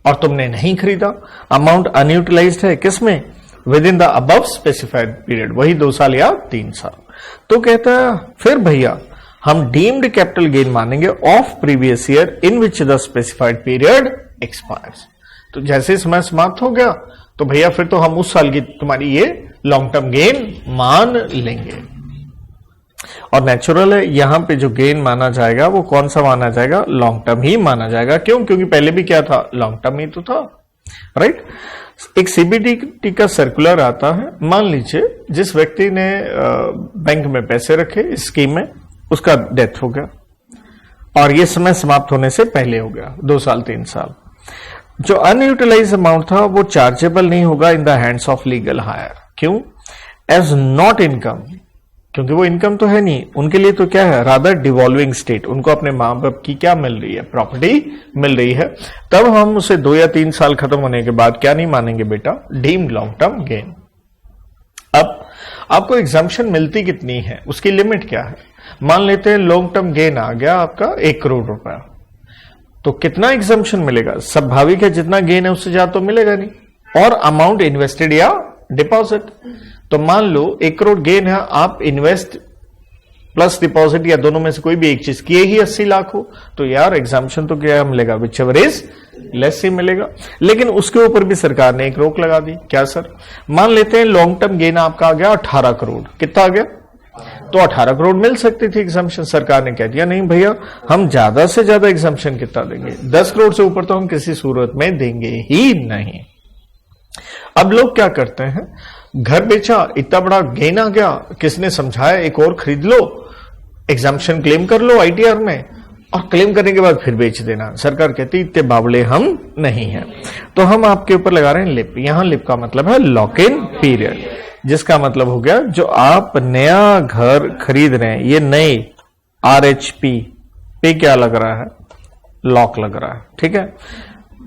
और तुमने नहीं खरीदा, अमाउंट अनयूटिलाइज्ड है, किसमें? With in the above specified period, वही 2 साल या 3 साल, तो कहता है फिर भैया हम डीम्ड कैपिटल गेन मानेंगे of previous year in which the specified period expires. तो जैसे समय समाप्त हो गया तो भैया फिर तो हम उस साल की तुम्हारी ये लॉन्ग टर्म गेन मान लेंगे। और नेचुरल है, यहां पे जो गेन माना जाएगा वो कौन सा माना जाएगा? लॉन्ग टर्म ही माना जाएगा। क्यों? क्योंकि पहले भी क्या था? लॉन्ग टर्म ही तो था, राइट। एक सीबीडी का सर्कुलर आता है, मान लीजिए जिस व्यक्ति ने बैंक में पैसे रखे इस स्कीम में, उसका डेथ हो गया और ये समय समाप्त होने से पहले हो गया, 2 साल 3 साल, जो अनयूटिलाइज अमाउंट था वो चार्जेबल नहीं होगा in the hands of legal higher. क्यों? एज नॉट इनकम, क्योंकि वो इनकम तो है नहीं उनके लिए, तो क्या है? रादर डिवॉल्विंग स्टेट, उनको अपने मां बाप की क्या मिल रही है? प्रॉपर्टी मिल रही है। तब हम उसे 2 या 3 साल खत्म होने के बाद क्या नहीं मानेंगे बेटा? Deemed long term gain. अब आपको एग्जम्पशन मिलती कितनी है, उसकी लिमिट क्या है? मान लेते हैं लॉन्ग टर्म गेन आ गया आपका 1 करोड़ रुपया, तो कितना एग्जम्पशन मिलेगा? स्वाभाविक है जितना गेन है उससे ज्यादा तो मिलेगा नहीं। और अमाउंट इन्वेस्टेड या डिपॉजिट, तो मान लो 1 करोड़ गेन है, आप इन्वेस्ट प्लस डिपॉजिट या दोनों में से कोई भी एक चीज किए ही 80 लाख हो, तो यार एग्जाम्पशन तो क्या मिलेगा? विच एवर इज लेस ही मिलेगा। लेकिन उसके ऊपर भी सरकार ने एक रोक लगा दी। क्या सर? मान लेते हैं लॉन्ग टर्म गेन आपका आ गया 18 करोड़। कितना आ गया? तो 18 करोड़ मिल सकती थी एग्जाम्पशन, सरकार ने कह दिया नहीं भैया हम ज्यादा से ज्यादा एग्जाम्पशन कितना देंगे? 10 करोड़ से ऊपर तो हम किसी सूरत में देंगे ही नहीं। अब लोग क्या करते हैं, घर बेचा, इतना बड़ा गेन आ गया, किसने समझाया एक और खरीद लो, एग्जाम्पशन क्लेम कर लो आईटीआर में, और क्लेम करने के बाद फिर बेच देना। सरकार कहती इतने बावले हम नहीं हैं, तो हम आपके ऊपर लगा रहे हैं लिप। यहां लिप का मतलब है लॉक इन पीरियड, जिसका मतलब हो गया जो आप नया घर खरीद रहे हैं, ये नए आरएचपी पे क्या लग रहा है? लॉक लग रहा है, ठीक है,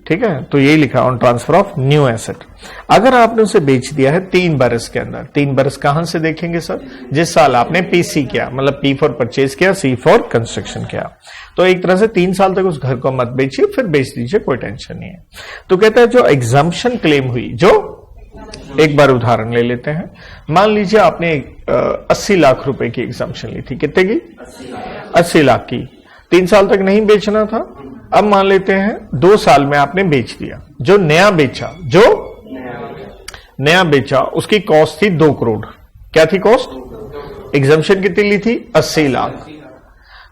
ठीक है। तो यही लिखा on transfer of new asset. अगर आपने उसे बेच दिया है 3 बरस के अंदर, 3 बरस कहां से देखेंगे सर? जिस साल आपने पीसी किया, मतलब पी फॉर परचेज किया, सी फॉर कंस्ट्रक्शन किया, तो एक तरह से 3 साल तक उस घर को मत बेचिए, फिर बेच दीजिए, कोई टेंशन नहीं है। तो कहता है जो एग्जम्पशन क्लेम हुई, जो एक बार उदाहरण ले लेते हैं, मान लीजिए आपने 80 लाख रुपए की एग्जम्पशन ली थी। कितने की? 80 लाख की। 3 साल तक नहीं बेचना था, अब मान लेते हैं 2 साल में आपने बेच दिया। जो नया बेचा, जो नया बेचा उसकी कॉस्ट थी 2 करोड़। क्या थी कॉस्ट? एग्जम्पशन कितनी ली थी? 80 लाख।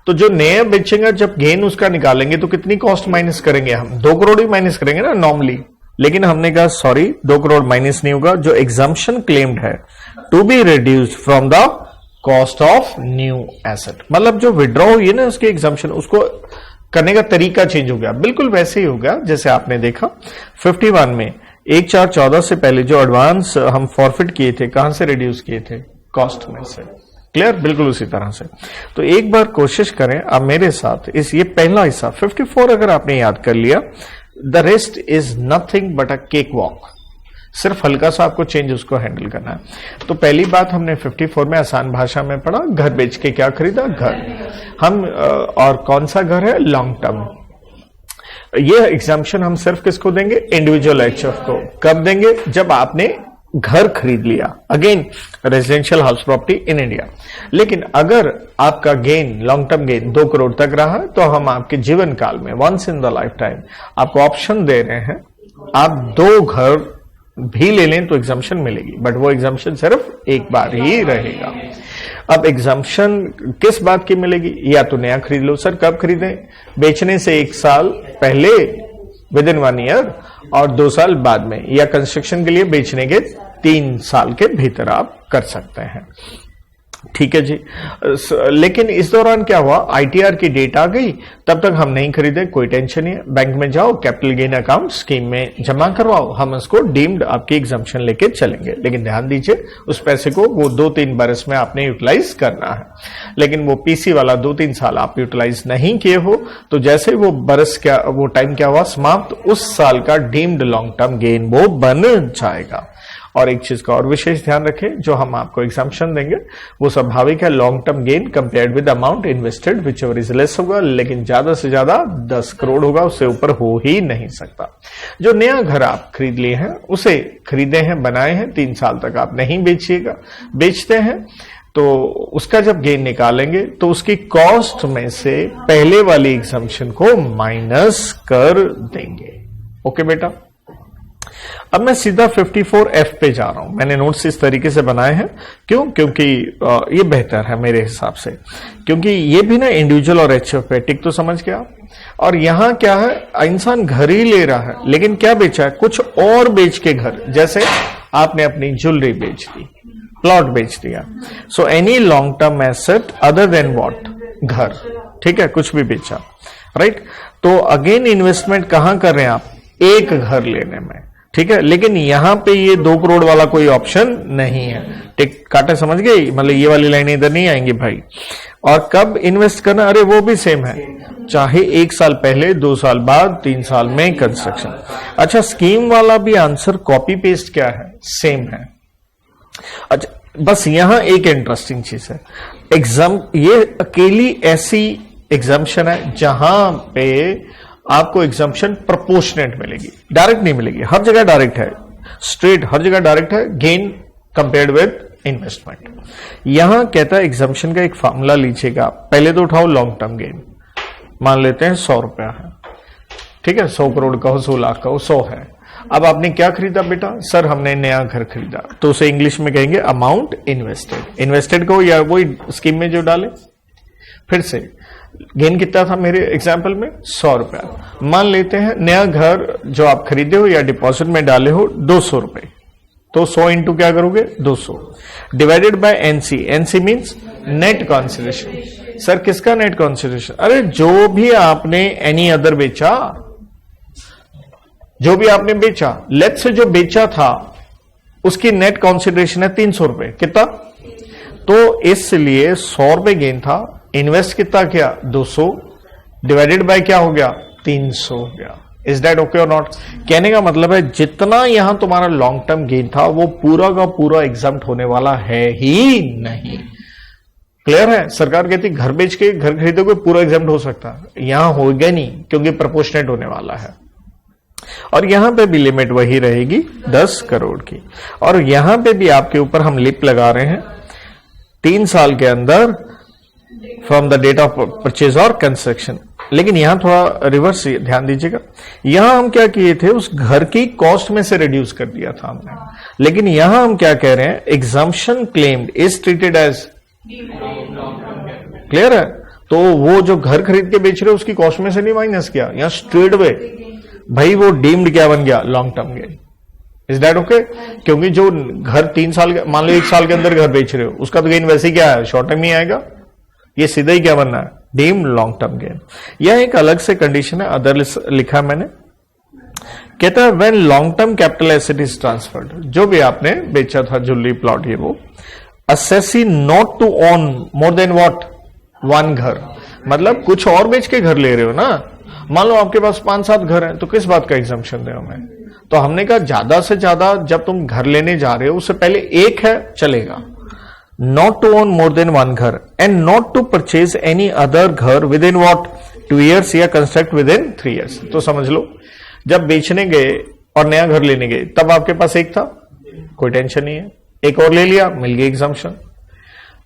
तो जो नया बेचेंगे जब गेन उसका निकालेंगे तो कितनी कॉस्ट माइनस करेंगे? हम 2 करोड़ ही माइनस करेंगे ना नॉर्मली, लेकिन हमने कहा सॉरी 2 करोड़ माइनस नहीं होगा, जो एग्जम्पशन क्लेम्ड है to be reduced from the cost of new asset. मतलब जो विड्रॉ हुई है ना उसकी एग्जम्पशन, उसको करने का तरीका चेंज हो गया, बिल्कुल वैसे ही हो गया जैसे आपने देखा 51 में 1/4/14 से पहले जो एडवांस हम फॉरफिट किए थे, कहां से रिड्यूस किए थे? कॉस्ट में से। क्लियर? बिल्कुल उसी तरह से। तो एक बार कोशिश करें आप मेरे साथ, इस ये पहला हिस्सा 54 अगर आपने याद कर लिया, the rest is nothing but a cake walk. सिर्फ हल्का सा आपको चेंज उसको हैंडल करना है। तो पहली बात हमने 54 में आसान भाषा में पढ़ा, घर बेच के क्या खरीदा? घर। हम और कौन सा घर है? Long term. ये एग्जाम्पशन हम सिर्फ किसको देंगे? इंडिविजुअल एचएफ को। कब देंगे? जब आपने घर खरीद लिया, again residential house property in India. लेकिन अगर आपका gain, long term gain 2 crore तक रहा, तो हम आपके जीवन काल में once in the lifetime आपको ऑप्शन दे रहे हैं, आप 2 घर भी ले लें तो एग्जाम्पशन मिलेगी, बट वो एग्जाम्पशन सिर्फ एक बार ही रहेगा। अब एग्जाम्पशन किस बात की मिलेगी? या तो नया खरीद लो। सर कब खरीदें? बेचने से 1 साल पहले, विद इन 1 ईयर, और 2 साल बाद में, या कंस्ट्रक्शन के लिए बेचने के 3 साल के भीतर आप कर सकते हैं। ठीक है जी। लेकिन इस दौरान क्या हुआ, आईटीआर की डेट आ गई, तब तक हम नहीं खरीदे, कोई टेंशन नहीं है। बैंक में जाओ, कैपिटल गेन अकाउंट स्कीम में जमा करवाओ, हम उसको डीम्ड आपकी एग्जाम्पशन लेके चलेंगे। लेकिन ध्यान दीजिए, उस पैसे को वो 2-3 बरस में आपने यूटिलाइज करना है। लेकिन वो पीसी वाला 2-3 साल आप यूटिलाइज नहीं किए हो, तो जैसे वो बरस क्या, वो टाइम क्या हुआ समाप्त, उस साल का डीम्ड लॉन्ग टर्म गेन वो बन जाएगा। और एक चीज का और विशेष ध्यान रखें, जो हम आपको एग्जाम्पशन देंगे वो स्वाभाविक है long term gain compared with amount invested which ever is less होगा, लेकिन ज्यादा से ज्यादा 10 करोड़ होगा, उससे ऊपर हो ही नहीं सकता। जो नया घर आप खरीद लिए हैं, उसे खरीदे हैं, बनाए हैं, 3 साल तक आप नहीं बेचिएगा, बेचते हैं तो उसका जब गेन निकालेंगे तो उसकी कॉस्ट में से पहले वाली एग्जाम्पशन को माइनस कर देंगे। ओके बेटा। अब मैं सीधा 54F पे जा रहा हूं। मैंने नोट्स इस तरीके से बनाए हैं, क्यों? क्योंकि ये बेहतर है मेरे हिसाब से, क्योंकि ये भी ना इंडिविजुअल और एचएफ पे टिक तो समझ गया। और यहां क्या है, इंसान घर ही ले रहा है, लेकिन क्या बेचा है, कुछ और बेच के घर, जैसे आपने अपनी ज्वेलरी बेच दी, प्लॉट बेच दिया। So any long term asset other than what, घर। ठीक है, कुछ भी बेचा, राइट। तो अगेन इन्वेस्टमेंट कहां कर रहे हैं आप, एक घर लेने में। ठीक है, लेकिन यहां पे ये 2 करोड़ वाला कोई ऑप्शन नहीं है। टिक काटे, समझ गए? मतलब ये वाली लाइनें इधर नहीं आएंगी भाई। और कब इन्वेस्ट करना, अरे वो भी सेम है, चाहे 1 साल पहले, 2 साल बाद, 3 साल में कंस्ट्रक्शन। अच्छा, स्कीम वाला भी आंसर कॉपी पेस्ट क्या है, सेम है। अच्छा, बस यहां एक इंटरेस्टिंग चीज है, ये अकेली ऐसी एग्जाम्पशन है जहां पे आपको एग्जाम्पशन प्रोपोर्शनेट मिलेगी, डायरेक्ट नहीं मिलेगी। हर जगह डायरेक्ट है, स्ट्रेट हर जगह डायरेक्ट है, गेन कंपेयर्ड विद इन्वेस्टमेंट। यहां कहता है एग्जाम्पशन का एक फॉर्मूला लीजिएगा, पहले तो उठाओ लॉन्ग टर्म गेन, मान लेते हैं 100 रुपया है। ठीक है, 100 करोड़ का हो, 100 लाख का हो, 100 है। अब आपने क्या खरीदा बेटा? सर हमने नया घर खरीदा, तो उसे इंग्लिश में कहेंगे अमाउंट इन्वेस्टेड। इन्वेस्टेड को या वही स्कीम में जो डाले, फिर से गेन कितना था मेरे एग्जाम्पल में, 100 रुपया। मान लेते हैं नया घर जो आप खरीदे हो या डिपॉजिट में डाले हो 200 रुपए, तो 100 इंटू क्या करोगे, 200 divided by NC. NC means net consideration. Sir किसका नेट कॉन्सिडरेशन? अरे जो भी आपने एनी अदर बेचा, जो भी आपने बेचा, लेट्स से जो बेचा था उसकी नेट कॉन्सिडरेशन है 300 रुपए। कितना? तो इसलिए 100 रुपए गेन था, इन्वेस्ट कितना किया, 200 डिवाइडेड बाय क्या हो गया, 300 हो गया। इज दैट ओके और नॉट? कहने का मतलब है जितना यहां तुम्हारा लॉन्ग टर्म गेन था वो पूरा का पूरा एग्जम्प्ट होने वाला है ही नहीं। क्लियर है? सरकार कहती घर बेच के घर खरीदोगे पूरा एग्जम्प्ट हो सकता है, यहां होगा नहीं, क्योंकि प्रोपोर्शनेट होने वाला है। और यहां पे भी लिमिट वही रहेगी 10 करोड़ की। और यहां पे भी आपके ऊपर हम लिप लगा रहे हैं 3 साल के अंदर from the date of purchase और कंस्ट्रक्शन। लेकिन यहां थोड़ा रिवर्स ध्यान दीजिएगा, यहां हम क्या किए थे, उस घर की कॉस्ट में से रिड्यूस कर दिया था हमने। लेकिन यहां हम क्या कह रहे हैं, exemption claimed is treated as, clear है? तो वो जो घर खरीद के बेच रहे हो उसकी कॉस्ट में से नहीं माइनस किया, यहां स्ट्रेट वे भाई वो डीम्ड क्या बन गया, long term gain. Is that okay? क्योंकि जो घर 3 साल, मान लो 1 साल के अंदर घर बेच रहे हो, उसका तो गेन वैसे ही क्या है, शॉर्ट टर्म ही आएगा। ये सीधा ही क्या बनना है, डीम्ड लॉन्ग टर्म गेन। यह एक अलग से कंडीशन है, अदर लिखा मैंने, कहता है when long term capital asset is transferred, जो भी आपने बेचा था ज्वेलरी प्लॉट ये वो, assessee not to own more than what, 1 घर। मतलब कुछ और बेच के घर ले रहे हो ना, मान लो आपके पास 5-7 घर हैं, तो किस बात का एग्जम्पशन दे हमें? तो हमने कहा ज्यादा से ज्यादा जब तुम घर लेने जा रहे हो उससे पहले एक है चलेगा, not to own more than 1 घर and not to purchase any other घर विद इन व्हाट, 2 years या कंस्ट्रक्ट विद इन 3 years। तो समझ लो जब बेचने गए और नया घर लेने गए तब आपके पास एक था, कोई टेंशन नहीं है, एक और ले लिया, मिल गई एग्जम्पशन।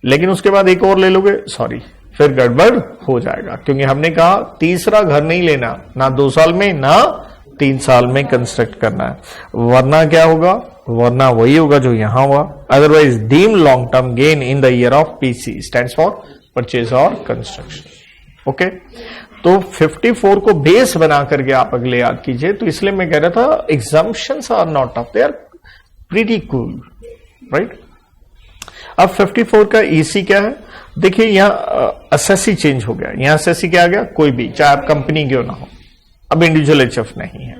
लेकिन उसके बाद एक और ले लोगे, सॉरी फिर गड़बड़ हो जाएगा, क्योंकि हमने कहा तीसरा घर नहीं लेना, ना 2 साल में ना 3 साल में कंस्ट्रक्ट करना है, वरना क्या होगा, वरना वही होगा जो यहां हुआ। Otherwise deem long term gain in the year of PC stands for purchase और कंस्ट्रक्शन। ओके, तो 54 को बेस बना करके आप अगले याद कीजिए। तो इसलिए मैं कह रहा था exemptions are not tough, they are pretty cool, right. अब 54 का ईसी क्या है, देखिए यहां एसएससी चेंज हो गया, यहां एसएससी क्या आ गया, कोई भी, चाहे आप कंपनी क्यों ना हो, अब इंडिविजुअल एचएफ नहीं है।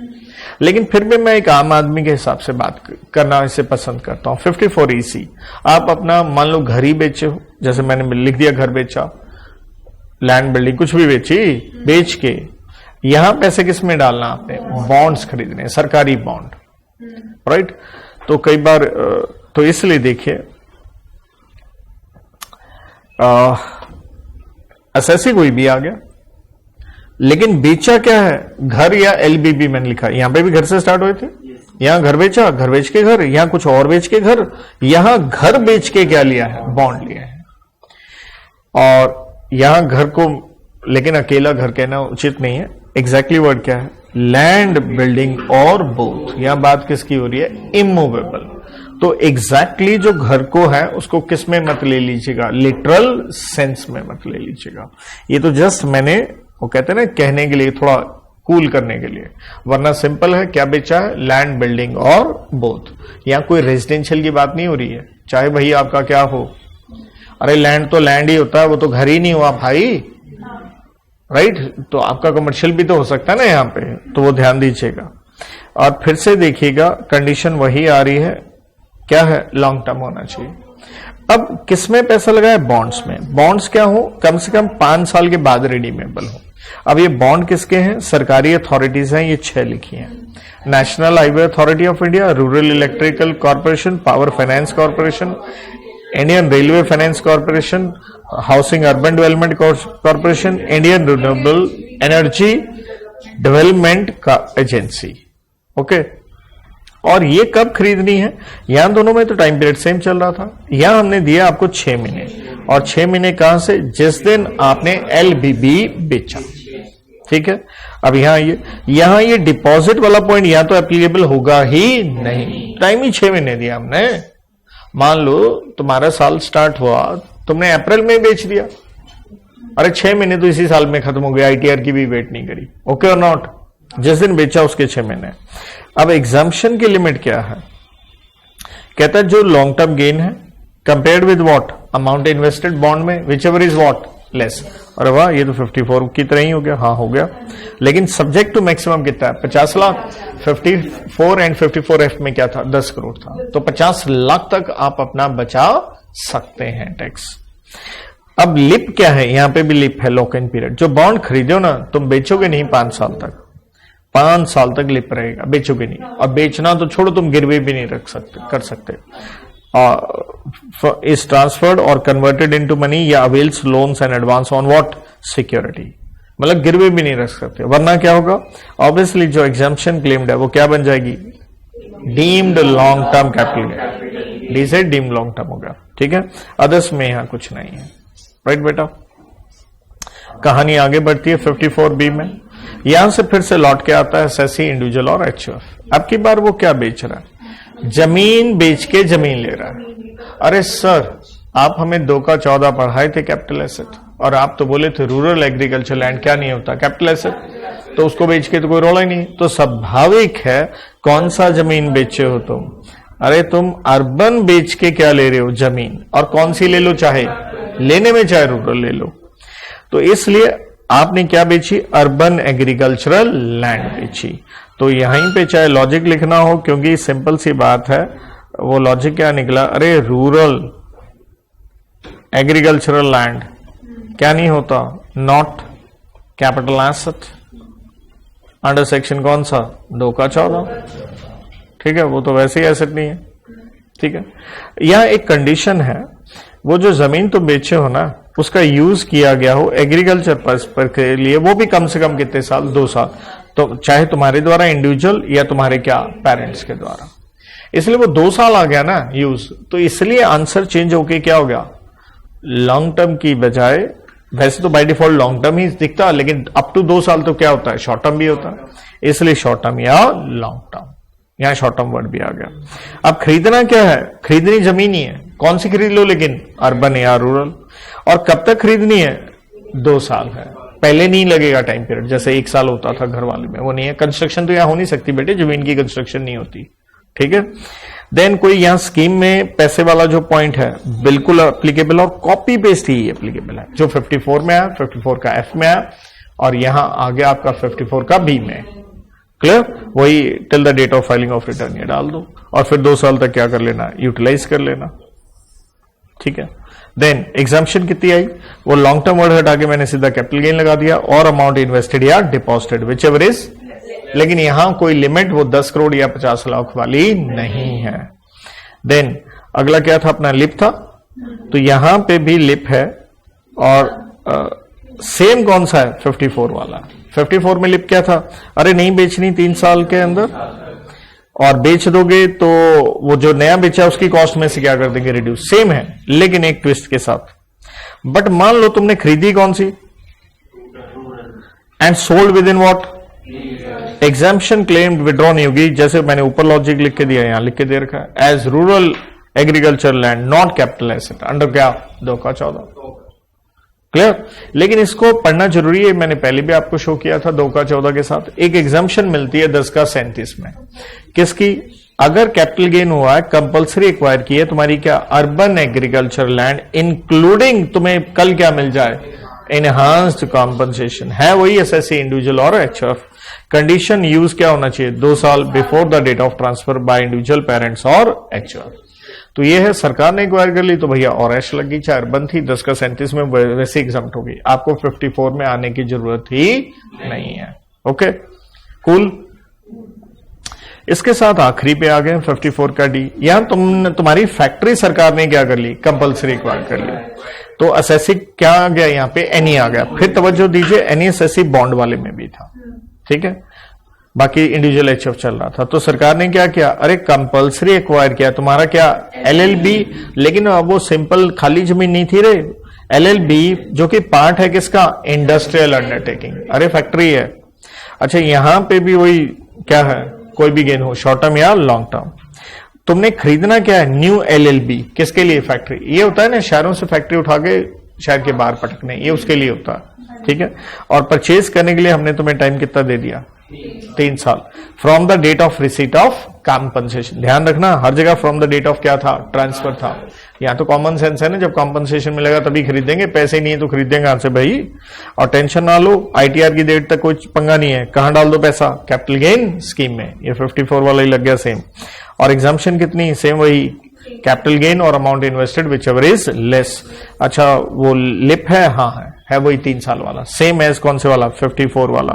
लेकिन फिर भी मैं एक आम आदमी के हिसाब से बात करना इसे पसंद करता हूं। 54 ईसी, आप अपना मान लो घर ही बेचे हो, जैसे मैंने लिख दिया घर बेचा, लैंड बिल्डिंग कुछ भी बेची, बेच के यहां पैसे किस में डालना, आपने बॉन्ड्स खरीदने, सरकारी बॉन्ड, राइट। तो कई बार तो इसलिए देखिए एसएससी कोई भी आ गया, लेकिन बेचा क्या है, घर या एलबीबी मैंने लिखा, यहां पे भी घर से स्टार्ट हुए थे, यहां घर बेचा, घर बेच के घर, यहां कुछ और बेच के घर, यहां घर बेच के क्या लिया है, बॉन्ड लिया है। और यहां घर को लेकिन अकेला घर कहना उचित नहीं है, एग्जैक्टली वर्ड क्या है, लैंड बिल्डिंग और बोथ। यहां बात किसकी हो रही है, इमूवेबल। तो एग्जैक्टली जो घर को है उसको किस में मत ले लीजिएगा, लिटरल सेंस में मत ले लीजिएगा। ये तो जस्ट मैंने वो कहते हैं ना कहने के लिए, थोड़ा कूल करने के लिए, वरना सिंपल है, क्या बेचा है, लैंड बिल्डिंग और बोथ। यहां कोई रेजिडेंशियल की बात नहीं हो रही है, चाहे भाई आपका क्या हो, अरे लैंड तो लैंड ही होता है, वो तो घर ही नहीं हुआ भाई, राइट। तो आपका कमर्शियल भी तो हो सकता है ना यहां पे, तो वो ध्यान दीजिएगा। और फिर से देखिएगा कंडीशन वही आ रही है, क्या है, लॉन्ग टर्म होना चाहिए। अब किसमें पैसा लगा है, बॉन्ड्स में। बॉन्ड्स क्या हो, कम से कम 5 साल के बाद रिडीमेबल हो। अब ये बॉन्ड किसके हैं, सरकारी अथॉरिटीज हैं, ये 6 लिखी हैं, national highway authority of India, rural electrical corporation, power finance corporation, Indian railway finance corporation, housing urban development corporation, Indian renewable energy development का एजेंसी। ओके, और ये कब खरीदनी है, यहां दोनों में तो टाइम पीरियड सेम चल रहा था, यहां हमने दिया आपको 6 महीने, और 6 महीने कहां से, जिस दिन आपने एलबीबी बेचा, ठीक है। अब यहां ये डिपॉजिट वाला पॉइंट यहां तो एप्लीकेबल होगा ही नहीं, टाइम ही 6 महीने दिया हमने। मान लो तुम्हारा साल स्टार्ट हुआ, तुमने अप्रैल में बेच दिया, अरे 6 महीने तो इसी साल में खत्म हो गया, आईटीआर की भी वेट नहीं करी, ओके और नॉट, जिस दिन बेचा उसके 6 महीने। अब एग्जाम्पशन की लिमिट क्या है, कहता है जो लॉन्ग टर्म गेन है compared with what, amount invested bond में, whichever is what less. अरे वाह, ये तो 54 की तरह ही हो गया, हाँ हो गया, लेकिन सब्जेक्ट टू मैक्सिमम कितना है, 50 लाख। 54 एंड 54F में क्या था, 10 करोड़ था, तो 50 लाख तक आप अपना बचा सकते हैं टैक्स। अब लिप क्या है, यहां पे भी लिप है, लॉक इन पीरियड। जो बॉन्ड खरीदो ना, तुम बेचोगे नहीं 5 साल तक, 5 साल तक लिप रहेगा, बेचोगे नहीं। और बेचना तो छोड़ो, तुम गिरवी भी नहीं रख सकते, कर सकते। इज ट्रांसफर्ड और कन्वर्टेड इनटू मनी या avails loans and advance on what, security, मतलब गिरवी भी नहीं रख सकते, वरना क्या होगा, ऑब्वियसली जो एग्जाम्पशन क्लेम्ड है वो क्या बन जाएगी, deemed long term capital, D से डीम्ड लॉन्ग टर्म होगा, ठीक है। अदर्स में यहां कुछ नहीं है, राइट बेटा। कहानी आगे बढ़ती है 54B में, यहां से फिर से लौट के आता है एसएससी, इंडिविजुअल और एचयूएफ। अब की बार वो क्या बेच रहा है, जमीन बेच के जमीन ले रहा है। अरे सर, आप हमें 2 का 14 पढ़ाए थे कैपिटल एसेट, और आप तो बोले थे रूरल एग्रीकल्चर लैंड क्या नहीं होता, कैपिटल एसेट, तो उसको बेच के तो कोई रोला ही नहीं। तो स्वाभाविक है, कौन सा जमीन बेचे हो तुम, अरे तुम अर्बन बेच के क्या ले रहे हो, जमीन, और कौन सी ले लो, चाहे लेने में चाहे रूरल ले लो। तो इसलिए आपने क्या बेची, अर्बन एग्रीकल्चरल लैंड बेची। तो यहीं पे चाहे लॉजिक लिखना हो, क्योंकि सिंपल सी बात है, वो लॉजिक क्या निकला, अरे रूरल एग्रीकल्चरल लैंड क्या नहीं होता, not capital asset, under section कौन सा, 2 का 14, ठीक है, वो तो वैसे ही एसेट नहीं है, ठीक है। यहां एक कंडीशन है, वो जो जमीन तो बेचे हो ना, उसका यूज किया गया हो एग्रीकल्चर पर्पस के लिए, वो भी कम से कम कितने साल, 2 साल, तो चाहे तुम्हारे द्वारा इंडिविजुअल या तुम्हारे क्या पेरेंट्स के द्वारा, इसलिए वो 2 साल आ गया ना यूज, तो इसलिए आंसर चेंज होके क्या हो गया, लॉन्ग टर्म की बजाय वैसे तो बाय डिफॉल्ट लॉन्ग टर्म ही दिखता, लेकिन अप टू 2 साल तो क्या होता है, शॉर्ट टर्म भी होता है, इसलिए शॉर्ट टर्म या लॉन्ग टर्म, यहां शॉर्ट टर्म वर्ड भी आ गया। अब खरीदना क्या है, खरीदनी जमीन ही है, कौन सी खरीद लो, लेकिन अर्बन या रूरल, और कब तक खरीदनी है, 2 साल है, पहले नहीं लगेगा टाइम पीरियड, जैसे 1 साल होता था घर वाले में, वो नहीं है। कंस्ट्रक्शन तो यहां हो नहीं सकती बेटे, जमीन की कंस्ट्रक्शन नहीं होती, ठीक है। देन कोई यहां स्कीम में पैसे वाला जो पॉइंट है बिल्कुल एप्लीकेबल और कॉपी पेस्ट ही एप्लीकेबल है, जो 54 में आया, 54 का एफ में आया, और यहां आगे आपका 54 का बी में, क्लियर, वही till the date of filing of return ये डाल दो, और फिर 2 साल तक क्या कर लेना, यूटिलाइज कर लेना, ठीक है। देन एग्जाम्पशन कितनी आई, वो लॉन्ग टर्म वर्ड हटा के मैंने सीधा कैपिटल गेन लगा दिया, और अमाउंट इन्वेस्टेड या डिपॉजिटेड विच एवर इज, लेकिन यहां कोई लिमिट वो 10 करोड़ या 50 लाख वाली नहीं है। देन अगला क्या था, अपना लिप था, तो यहां पे भी लिप है, और सेम कौन सा है, 54 वाला। 54 में लिप क्या था, अरे नहीं बेचनी 3 साल के अंदर, और बेच दोगे तो वो जो नया बेचा उसकी कॉस्ट में से क्या कर देंगे, रिड्यूस, सेम है लेकिन एक ट्विस्ट के साथ। बट मान लो तुमने खरीदी कौन सी, and sold within what, exemption claimed withdraw नहीं होगी, जैसे मैंने ऊपर लॉजिक लिख के दिया, यहां लिख के दे रखा है, as rural agriculture land not capital asset under क्या, 2 का 14, क्लियर। लेकिन इसको पढ़ना जरूरी है, मैंने पहले भी आपको शो किया था 2 का 14 के साथ। एक एग्जाम्पशन मिलती है 10 का 37 में, किसकी, अगर कैपिटल गेन हुआ है, कंपल्सरी एक्वायर की है तुम्हारी क्या, अर्बन एग्रीकल्चर लैंड, इंक्लूडिंग तुम्हें कल क्या मिल जाए, एनहांस्ड कॉम्पनसेशन, है वही एसएससी इंडिविजुअल और एचएफ। कंडीशन यूज क्या होना चाहिए, 2 साल before the date of transfer by individual parents और एचएफ। तो ये है, सरकार ने एक्वायर कर ली तो भैया और एश लगी, चाहे अर्बन थी, 10 का 37 में वैसे एग्जाम्प्ट होगी, आपको 54 में आने की जरूरत ही नहीं है। Okay cool. इसके साथ आखिरी पे आ गए 54 का डी, यहां तुम्हारी फैक्ट्री सरकार ने क्या कर ली, कंपल्सरी एक्वायर कर ली, तो एसएससी क्या आ गया, यहां पे एनी आ गया। फिर तवज्जो दीजिए, एनी एसएससी बॉन्ड वाले में भी था, ठीक है, बाकी इंडिविजुअल एचएफ चल रहा था। तो सरकार ने क्या किया, अरे कंपल्सरी एक्वायर किया, तुम्हारा क्या एलएलबी, लेकिन वो सिंपल खाली जमीन नहीं थी रे, एलएलबी जो कि पार्ट है किसका, इंडस्ट्रियल अंडरटेकिंग, अरे फैक्ट्री है। अच्छा यहां पे भी वही क्या है, कोई भी गेन हो, शॉर्ट टर्म या लॉन्ग टर्म, तुमने खरीदना क्या है, न्यू एलएलबी, किसके लिए, फैक्ट्री। ये होता है ना, शहरों से फैक्ट्री उठा के शहर के बाहर पटकने, ये उसके लिए होता है, ठीक है। और परचेज करने के लिए हमने तुम्हें टाइम कितना दे दिया, 3 साल, from the date of receipt of compensation. ध्यान रखना हर जगह फ्रॉम द डेट ऑफ क्या था, ट्रांसफर था। यहां तो कॉमन सेंस है ना, जब कॉम्पनसेशन मिलेगा तभी खरीदेंगे, पैसे नहीं है तो खरीदेंगे कहां से भाई। और टेंशन ना लो, आईटीआर की डेट तक कोई पंगा नहीं है, कहां डाल दो पैसा, कैपिटल गेन स्कीम में, ये 54 वाला ही लग गया सेम। और एग्जाम्पशन कितनी, सेम वही, कैपिटल गेन और amount invested which ever is less. अच्छा वो लिप है, हाँ है वही 3 साल वाला, सेम एज कौन से वाला, 54 वाला,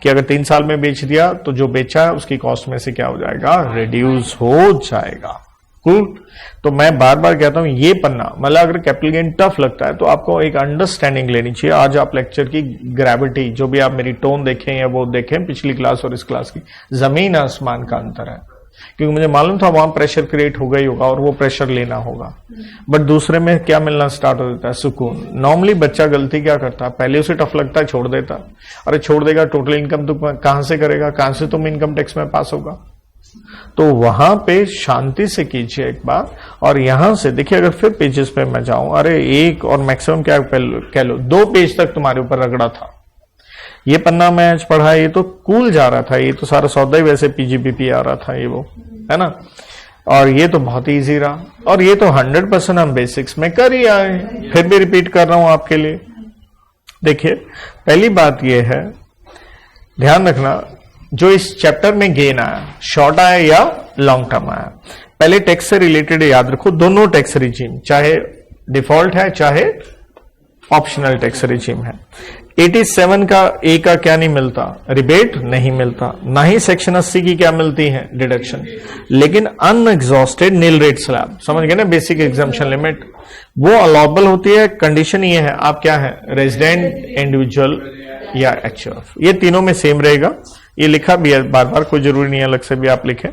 कि अगर 3 साल में बेच दिया तो जो बेचा है उसकी कॉस्ट में से क्या हो जाएगा, रिड्यूस हो जाएगा। कूल। तो मैं बार बार कहता हूं ये पन्ना, मतलब अगर कैपिटल गेन टफ लगता है तो आपको एक अंडरस्टैंडिंग लेनी चाहिए। आज आप लेक्चर की ग्रेविटी, जो भी आप मेरी टोन देखें या वो देखें पिछली क्लास और इस क्लास की, जमीन आसमान का अंतर है। क्योंकि मुझे मालूम था वहां प्रेशर क्रिएट हो गई होगा और वो प्रेशर लेना होगा, बट दूसरे में क्या मिलना स्टार्ट हो जाता है, सुकून। नॉर्मली बच्चा गलती क्या करता है, पहले उसे टफ लगता है छोड़ देता, अरे छोड़ देगा, टोटल इनकम तो कहां से करेगा, कहां से तुम इनकम टैक्स में पास होगा। तो वहां पे शांति से कीजिए एक बार। और यहां से देखिए, अगर फिर पेजेस पे मैं जाऊं, अरे एक और मैक्सिमम क्या कह लो 2 पेज तक तुम्हारे ऊपर रगड़ा था। ये पन्ना मैं आज पढ़ा, ये तो कूल जा रहा था, ये तो सारा सौदा ही वैसे पीजीबीपी आ रहा था, ये वो है ना। और ये तो बहुत इजी रहा, और ये तो 100% हम बेसिक्स में कर ही आए। फिर भी रिपीट कर रहा हूं आपके लिए। देखिए पहली बात ये है, ध्यान रखना, जो इस चैप्टर में गेन आया, शॉर्ट आया या लॉन्ग टर्म आया, पहले टैक्स से रिलेटेड याद रखो, दोनों टैक्स रिजीम, चाहे डिफॉल्ट है चाहे ऑप्शनल टैक्स रिजीम है। 87 का ए का क्या नहीं मिलता, रिबेट नहीं मिलता, ना ही सेक्शन 80 की क्या मिलती है, डिडक्शन। लेकिन अनएग्जॉस्टेड नील रेट स्लैब, समझ गए ना, बेसिक एग्जाम्पशन लिमिट, वो अलाउबल होती है। कंडीशन ये है, आप क्या है, रेजिडेंट, इंडिविजुअल या एचएफ, ये तीनों में सेम रहेगा। ये लिखा भी है बार बार, कोई जरूरी नहीं है अलग से भी आप लिखें।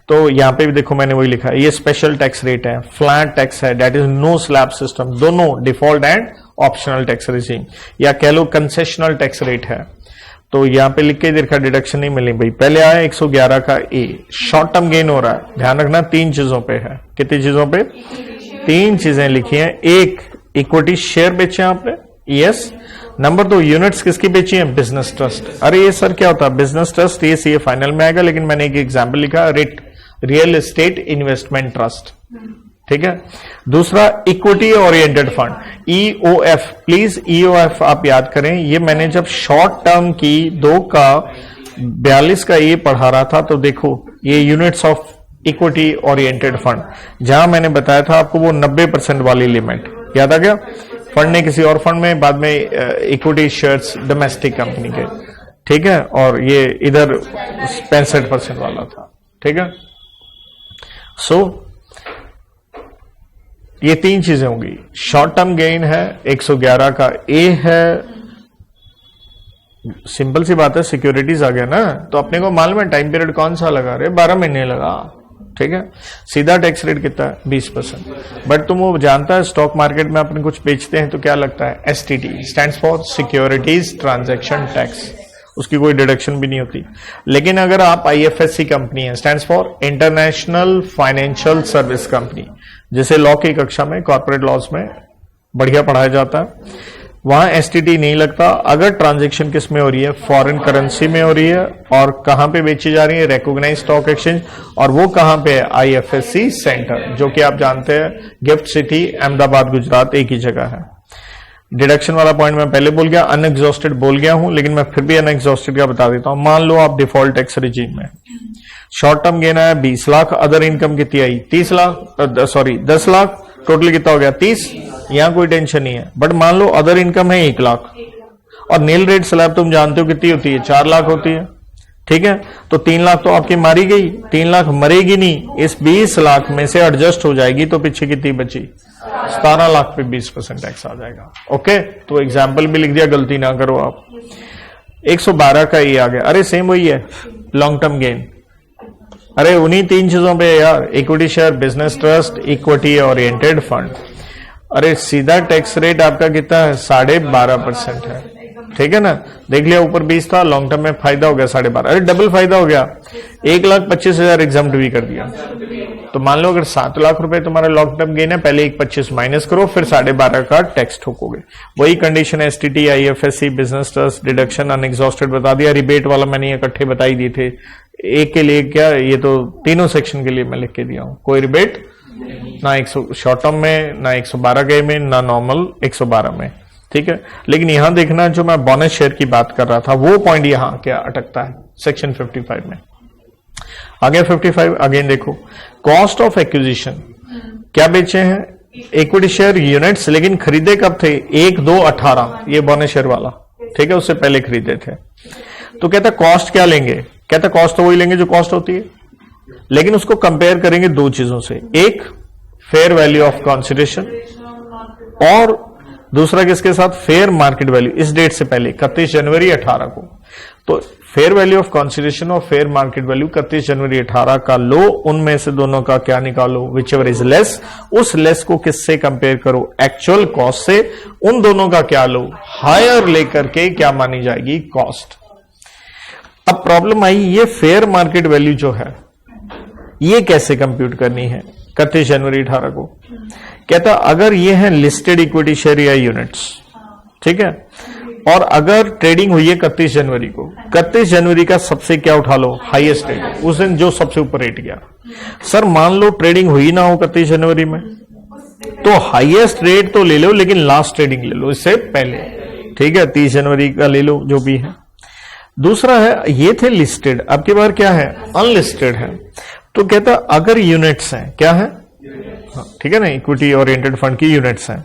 तो यहां पे भी देखो मैंने वही लिखा है, ये स्पेशल टैक्स रेट है, फ्लैट टैक्स है, that is no slab system, दोनों default and optional tax regime या कह लो कंसेशनल टैक्स रेट है। तो यहां पे लिख के देखा डिडक्शन नहीं मिली भाई। पहले आया 111 का ए, शॉर्ट टर्म गेन हो रहा है, ध्यान रखना 3 चीजों पे है। कितनी चीजों पे? 3 चीजें लिखी हैं। एक, इक्विटी शेयर बेचे आपने, यस। नंबर 2, यूनिट्स किसकी बेची है? Business trust. अरे ये सर क्या होता है बिजनेस ट्रस्ट? ये सीए फाइनल में आएगा, लेकिन मैंने एक एग्जाम्पल लिखा, writ real estate investment trust, ठीक है। दूसरा, equity oriented fund, EOF. Please EOF आप याद करें, ये मैंने जब शॉर्ट टर्म की 2 का 42 का ये पढ़ा रहा था, तो देखो ये units of equity oriented fund, जहां मैंने बताया था आपको वो 90% वाली लिमिट, याद आ गया? फंड ने किसी और फंड में, बाद में इक्विटी शेयर्स डोमेस्टिक कंपनी के, ठीक है। और ये इधर 65% वाला था, ठीक है। सो ये 3 चीजें होंगी। शॉर्ट टर्म गेन है, 111 का ए है, सिंपल सी बात है, सिक्योरिटीज आ गया ना, तो अपने को मालूम है टाइम पीरियड कौन सा लगा रहे, 12 महीने लगा, ठीक है। सीधा टैक्स रेट कितना है? 20%। बट तुम वो जानता है स्टॉक मार्केट में अपन कुछ बेचते हैं तो क्या लगता है? STT, stands for securities transaction tax, उसकी कोई डिडक्शन भी नहीं होती। लेकिन अगर आप आईएफएससी कंपनी है, stands for international financial service company, जैसे लॉ की कक्षा में, कॉर्पोरेट लॉज में बढ़िया पढ़ाया जाता है, वहां एसटीटी नहीं लगता। अगर ट्रांजैक्शन किस में हो रही है? फॉरेन करेंसी में हो रही है, और कहां पे बेची जा रही है? रिकॉग्नाइज्ड स्टॉक एक्सचेंज, और वो कहां पे है? आईएफएससी सेंटर, जो कि आप जानते हैं गिफ्ट सिटी, अहमदाबाद, गुजरात, एक ही जगह है। डिडक्शन वाला पॉइंट मैं पहले बोल गया, अनएग्जॉस्टेड बोल गया हूं, लेकिन मैं फिर भी अनएग्जॉस्टेड का बता देता हूं। मान लो आप डिफॉल्ट टैक्स रिजीम में, शॉर्ट टर्म गेन आया 20 लाख, अदर इनकम कितनी आई? 10 लाख, टोटल कितना हो गया? 30। यहां कोई टेंशन नहीं है। बट मान लो अदर इनकम है 1 लाख, और नील रेट स्लैब तुम जानते हो कितनी होती है? 4 लाख होती है, ठीक है। तो 3 लाख तो आपकी मारी गई, 3 लाख मरेगी नहीं, इस 20 लाख में से एडजस्ट हो जाएगी, तो पीछे कितनी बची? 17 लाख पे 20% टैक्स आ जाएगा। ओके, तो एग्जाम्पल भी लिख दिया, गलती ना करो आप। 112 का ये आ गया, अरे सेम वही है, लॉन्ग टर्म गेन। अरे उन्हीं 3 चीजों पे यार, equity share, business trust, equity oriented fund. अरे सीधा टैक्स रेट आपका कितना है? 12.5% है, ठीक है ना। देख लिया, ऊपर 20 था, लॉन्ग टर्म में फायदा हो गया 12.5, अरे डबल फायदा हो गया, 1,25,000 एग्जाम्प्ट भी कर दिया। तो मान लो अगर 7 लाख रुपए तुम्हारा लॉन्ग टर्म गेन है, पहले 1,25 माइनस करो, फिर 12.5 का टैक्स ठोकोगे। वही condition STT, IFSC, business trust, deduction, unexhausted बता दिया। रिबेट वाला मैंने इकट्ठे बताई दिए थे, एक के लिए क्या, ये तो तीनों सेक्शन के लिए मैं लिख के दिया हूं। कोई रिबेट ना 100 शॉर्ट टर्म में, ना 112 के में, ना नॉर्मल 112 में, ठीक है। लेकिन यहां देखना, जो मैं बोनस शेयर की बात कर रहा था, वो पॉइंट यहां क्या अटकता है? सेक्शन 55 में। आगे 55 अगेन देखो, कॉस्ट ऑफ एक्विजिशन, क्या बेचे हैं? इक्विटी शेयर यूनिट्स, लेकिन खरीदे कब थे? 1/2/18, ये बोनस शेयर वाला, ठीक है, उससे पहले खरीदे थे। तो कहता कॉस्ट क्या लेंगे? कहता कॉस्ट तो वही लेंगे जो कॉस्ट होती है, लेकिन उसको कंपेयर करेंगे 2 चीजों से, एक फेयर वैल्यू ऑफ कंसिडरेशन, और दूसरा किसके साथ? फेयर मार्केट वैल्यू, इस डेट से पहले 31 जनवरी 18 को। तो फेयर वैल्यू ऑफ कंसिडरेशन और फेयर मार्केट वैल्यू 31 जनवरी 18 का लो, उनमें से दोनों का क्या निकालो? Which ever is less. उस लेस को किससे कंपेयर करो? एक्चुअल कॉस्ट से। उन दोनों का क्या लो? हायर लेकर के क्या मानी जाएगी? कॉस्ट। अब प्रॉब्लम आई, ये फेयर मार्केट वैल्यू जो है, ये कैसे कंप्यूट करनी है 31 जनवरी 18 को? कहता अगर ये है लिस्टेड इक्विटी शेयर या यूनिट्स, ठीक है, और अगर ट्रेडिंग हुई है 31 जनवरी को, 31 जनवरी का सबसे क्या उठा लो? हाईएस्ट रेट, उस दिन जो सबसे ऊपर रेट गया। सर मान लो ट्रेडिंग हुई ना हो 31 जनवरी में, तो हाईएस्ट रेट तो ले लो, लेकिन लास्ट ट्रेडिंग ले लो इससे पहले, ठीक है, 30 जनवरी का ले लो जो भी है। दूसरा है, ये थे लिस्टेड, अब की बार क्या है? अनलिस्टेड है। तो कहता अगर यूनिट्स हैं, क्या है? ठीक है ना, इक्विटी ओरिएंटेड फंड की यूनिट्स हैं,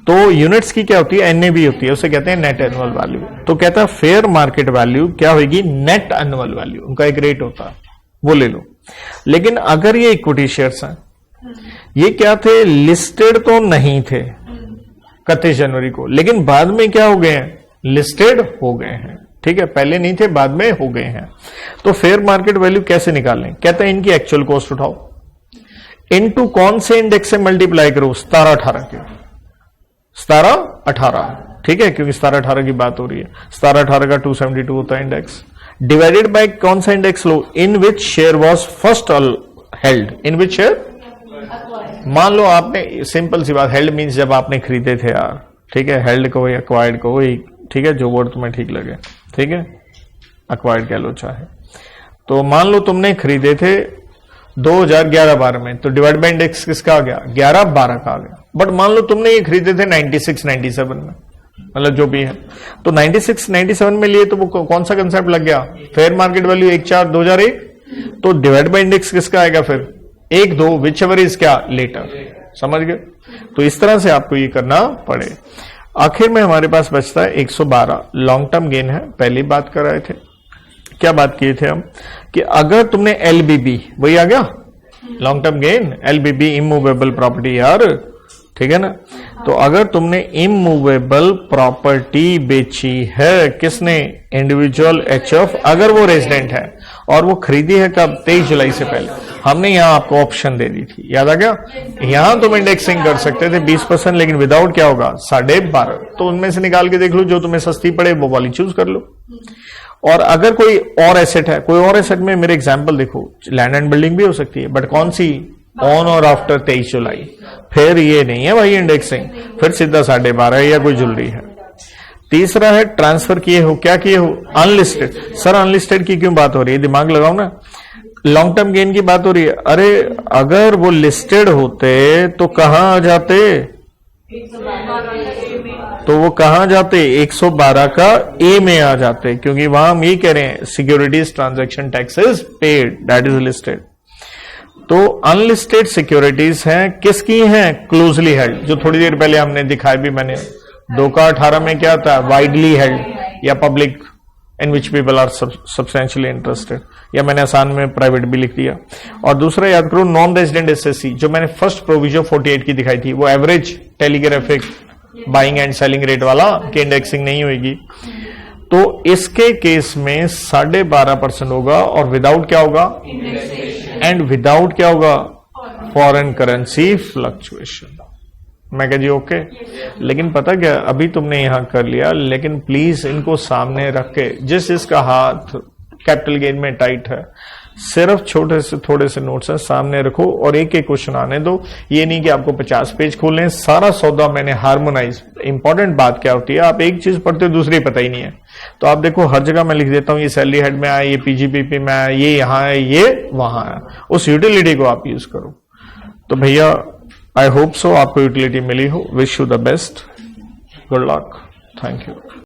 तो यूनिट्स की क्या होती है? एनएवी होती है, उसे कहते हैं नेट एनुअल वैल्यू। तो कहता है फेयर मार्केट वैल्यू क्या होगी? नेट एनुअल वैल्यू, उनका एक रेट होता है, वो ले लो। लेकिन अगर ये इक्विटी शेयर्स हैं, ये क्या थे? लिस्टेड तो नहीं थे 31 जनवरी को, लेकिन बाद में क्या हो गए हैं? लिस्टेड हो गए हैं, ठीक है, पहले नहीं थे, बाद में हो गए हैं। तो फेयर मार्केट वैल्यू कैसे निकालें? कहते हैं इनकी एक्चुअल कॉस्ट उठाओ, इनटू कौन से इंडेक्स से मल्टीप्लाई करो? 17-18 के, 17-18, ठीक है, क्योंकि 17-18 की बात हो रही है। 17-18 का 272 होता है इंडेक्स, डिवाइडेड बाय कौन सा index low, in which share was first held, in which share, मान लो आपने, सिंपल सी बात, हेल्ड मीन्स जब आपने खरीदे थे यार, ठीक है, हेल्ड को या एक्वायर्ड को, वही, ठीक है, जो वर्ड तुम्हें ठीक लगे, ठीक है, एक्वायर्ड कह लो चाहे। तो मान लो तुमने खरीदे थे 2011-12 में, तो डिवाइड बाय इंडेक्स किसका आ गया, 11-12 का आ गया। बट मान लो तुमने ये खरीदे थे 96-97 में, मतलब जो भी है, तो 96-97 में लिए, तो वो कौन सा कंसेप्ट लग गया, फेयर मार्केट वैल्यू 1/4/2001, तो डिवाइड बाय इंडेक्स किसका आएगा फिर, 1-2, विच एवर इज क्या लेटर, समझ गए। तो इस तरह से आपको ये करना पड़े। आखिर में हमारे पास बचता है 112, लॉन्ग टर्म गेन है, पहली बात कर रहे थे, क्या बात किए थे हम, कि अगर तुमने एलबीबी, वही आ गया long term gain, LBB immovable property यार, ठीक है ना, तो अगर तुमने इमूवेबल प्रॉपर्टी बेची है, किसने, इंडिविजुअल एचएफ, अगर वो रेजिडेंट है और वो खरीदी है कब, 23 जुलाई से पहले, हमने यहां आपको ऑप्शन दे दी थी, याद आ गया, यहां तुम इंडेक्सिंग कर सकते थे 20%, लेकिन विदाउट क्या होगा, 12.5, तो उनमें से निकाल के देख लो, जो तुम्हें सस्ती पड़े वो वाली चूज कर लो। और अगर कोई और एसेट है, कोई और एसेट में मेरे एग्जांपल देखो, लैंड एंड बिल्डिंग भी हो सकती है, बट कौन सी, ऑन और आफ्टर 23 जुलाई, फिर ये नहीं है भाई इंडेक्सिंग, फिर सीधा 12.5 या कोई ज्वेलरी है। तीसरा है ट्रांसफर किए हो, क्या किए हो, अनलिस्टेड। सर अनलिस्टेड की क्यों बात हो रही है, दिमाग लगाओ ना, लॉन्ग टर्म गेन की बात हो रही है। अरे अगर वो लिस्टेड होते तो कहां आ जाते, तो वो कहां जाते, 112 का ए में आ जाते, क्योंकि वहां हम ये कह रहे हैं securities transaction tax is paid, that is listed. तो अनलिस्टेड सिक्योरिटीज हैं, किसकी हैं, क्लोजली हेल्ड, जो थोड़ी देर पहले हमने दिखाया भी मैंने, 2/18 में क्या था, वाइडली हेल्ड या public in which people are substantially interested, या मैंने आसान में प्राइवेट भी लिख दिया। और दूसरा याद करो नॉन रेजिडेंट एसएससी, जो मैंने फर्स्ट प्रोविजन 48 की दिखाई थी, वो average telegraphic buying and selling rate वाला, कि इंडेक्सिंग नहीं होगी, तो इसके केस में 12.5% होगा, और विदाउट क्या होगा, एंड विदाउट क्या होगा, फॉरेन करेंसी फ्लक्चुएशन। मैं कह जी ओके, लेकिन पता क्या, अभी तुमने यहां कर लिया, लेकिन प्लीज इनको सामने रख के, जिसका हाथ कैपिटल गेन में टाइट है, सिर्फ छोटे से थोड़े से नोट्स हैं, सामने रखो और एक एक क्वेश्चन आने दो। ये नहीं कि आपको 50 पेज खोलने, सारा सौदा मैंने हार्मोनाइज। इंपॉर्टेंट बात क्या होती है, आप एक चीज पढ़ते हो दूसरी पता ही नहीं है, तो आप देखो हर जगह मैं लिख देता हूं, ये सैलरी हेड में आया, ये पीजीपीपी में आया, ये यहां है, ये वहां है, उस यूटिलिटी को आप यूज करो। तो भैया आई होप सो आपको यूटिलिटी मिली हो, wish you the best, good luck, thank you.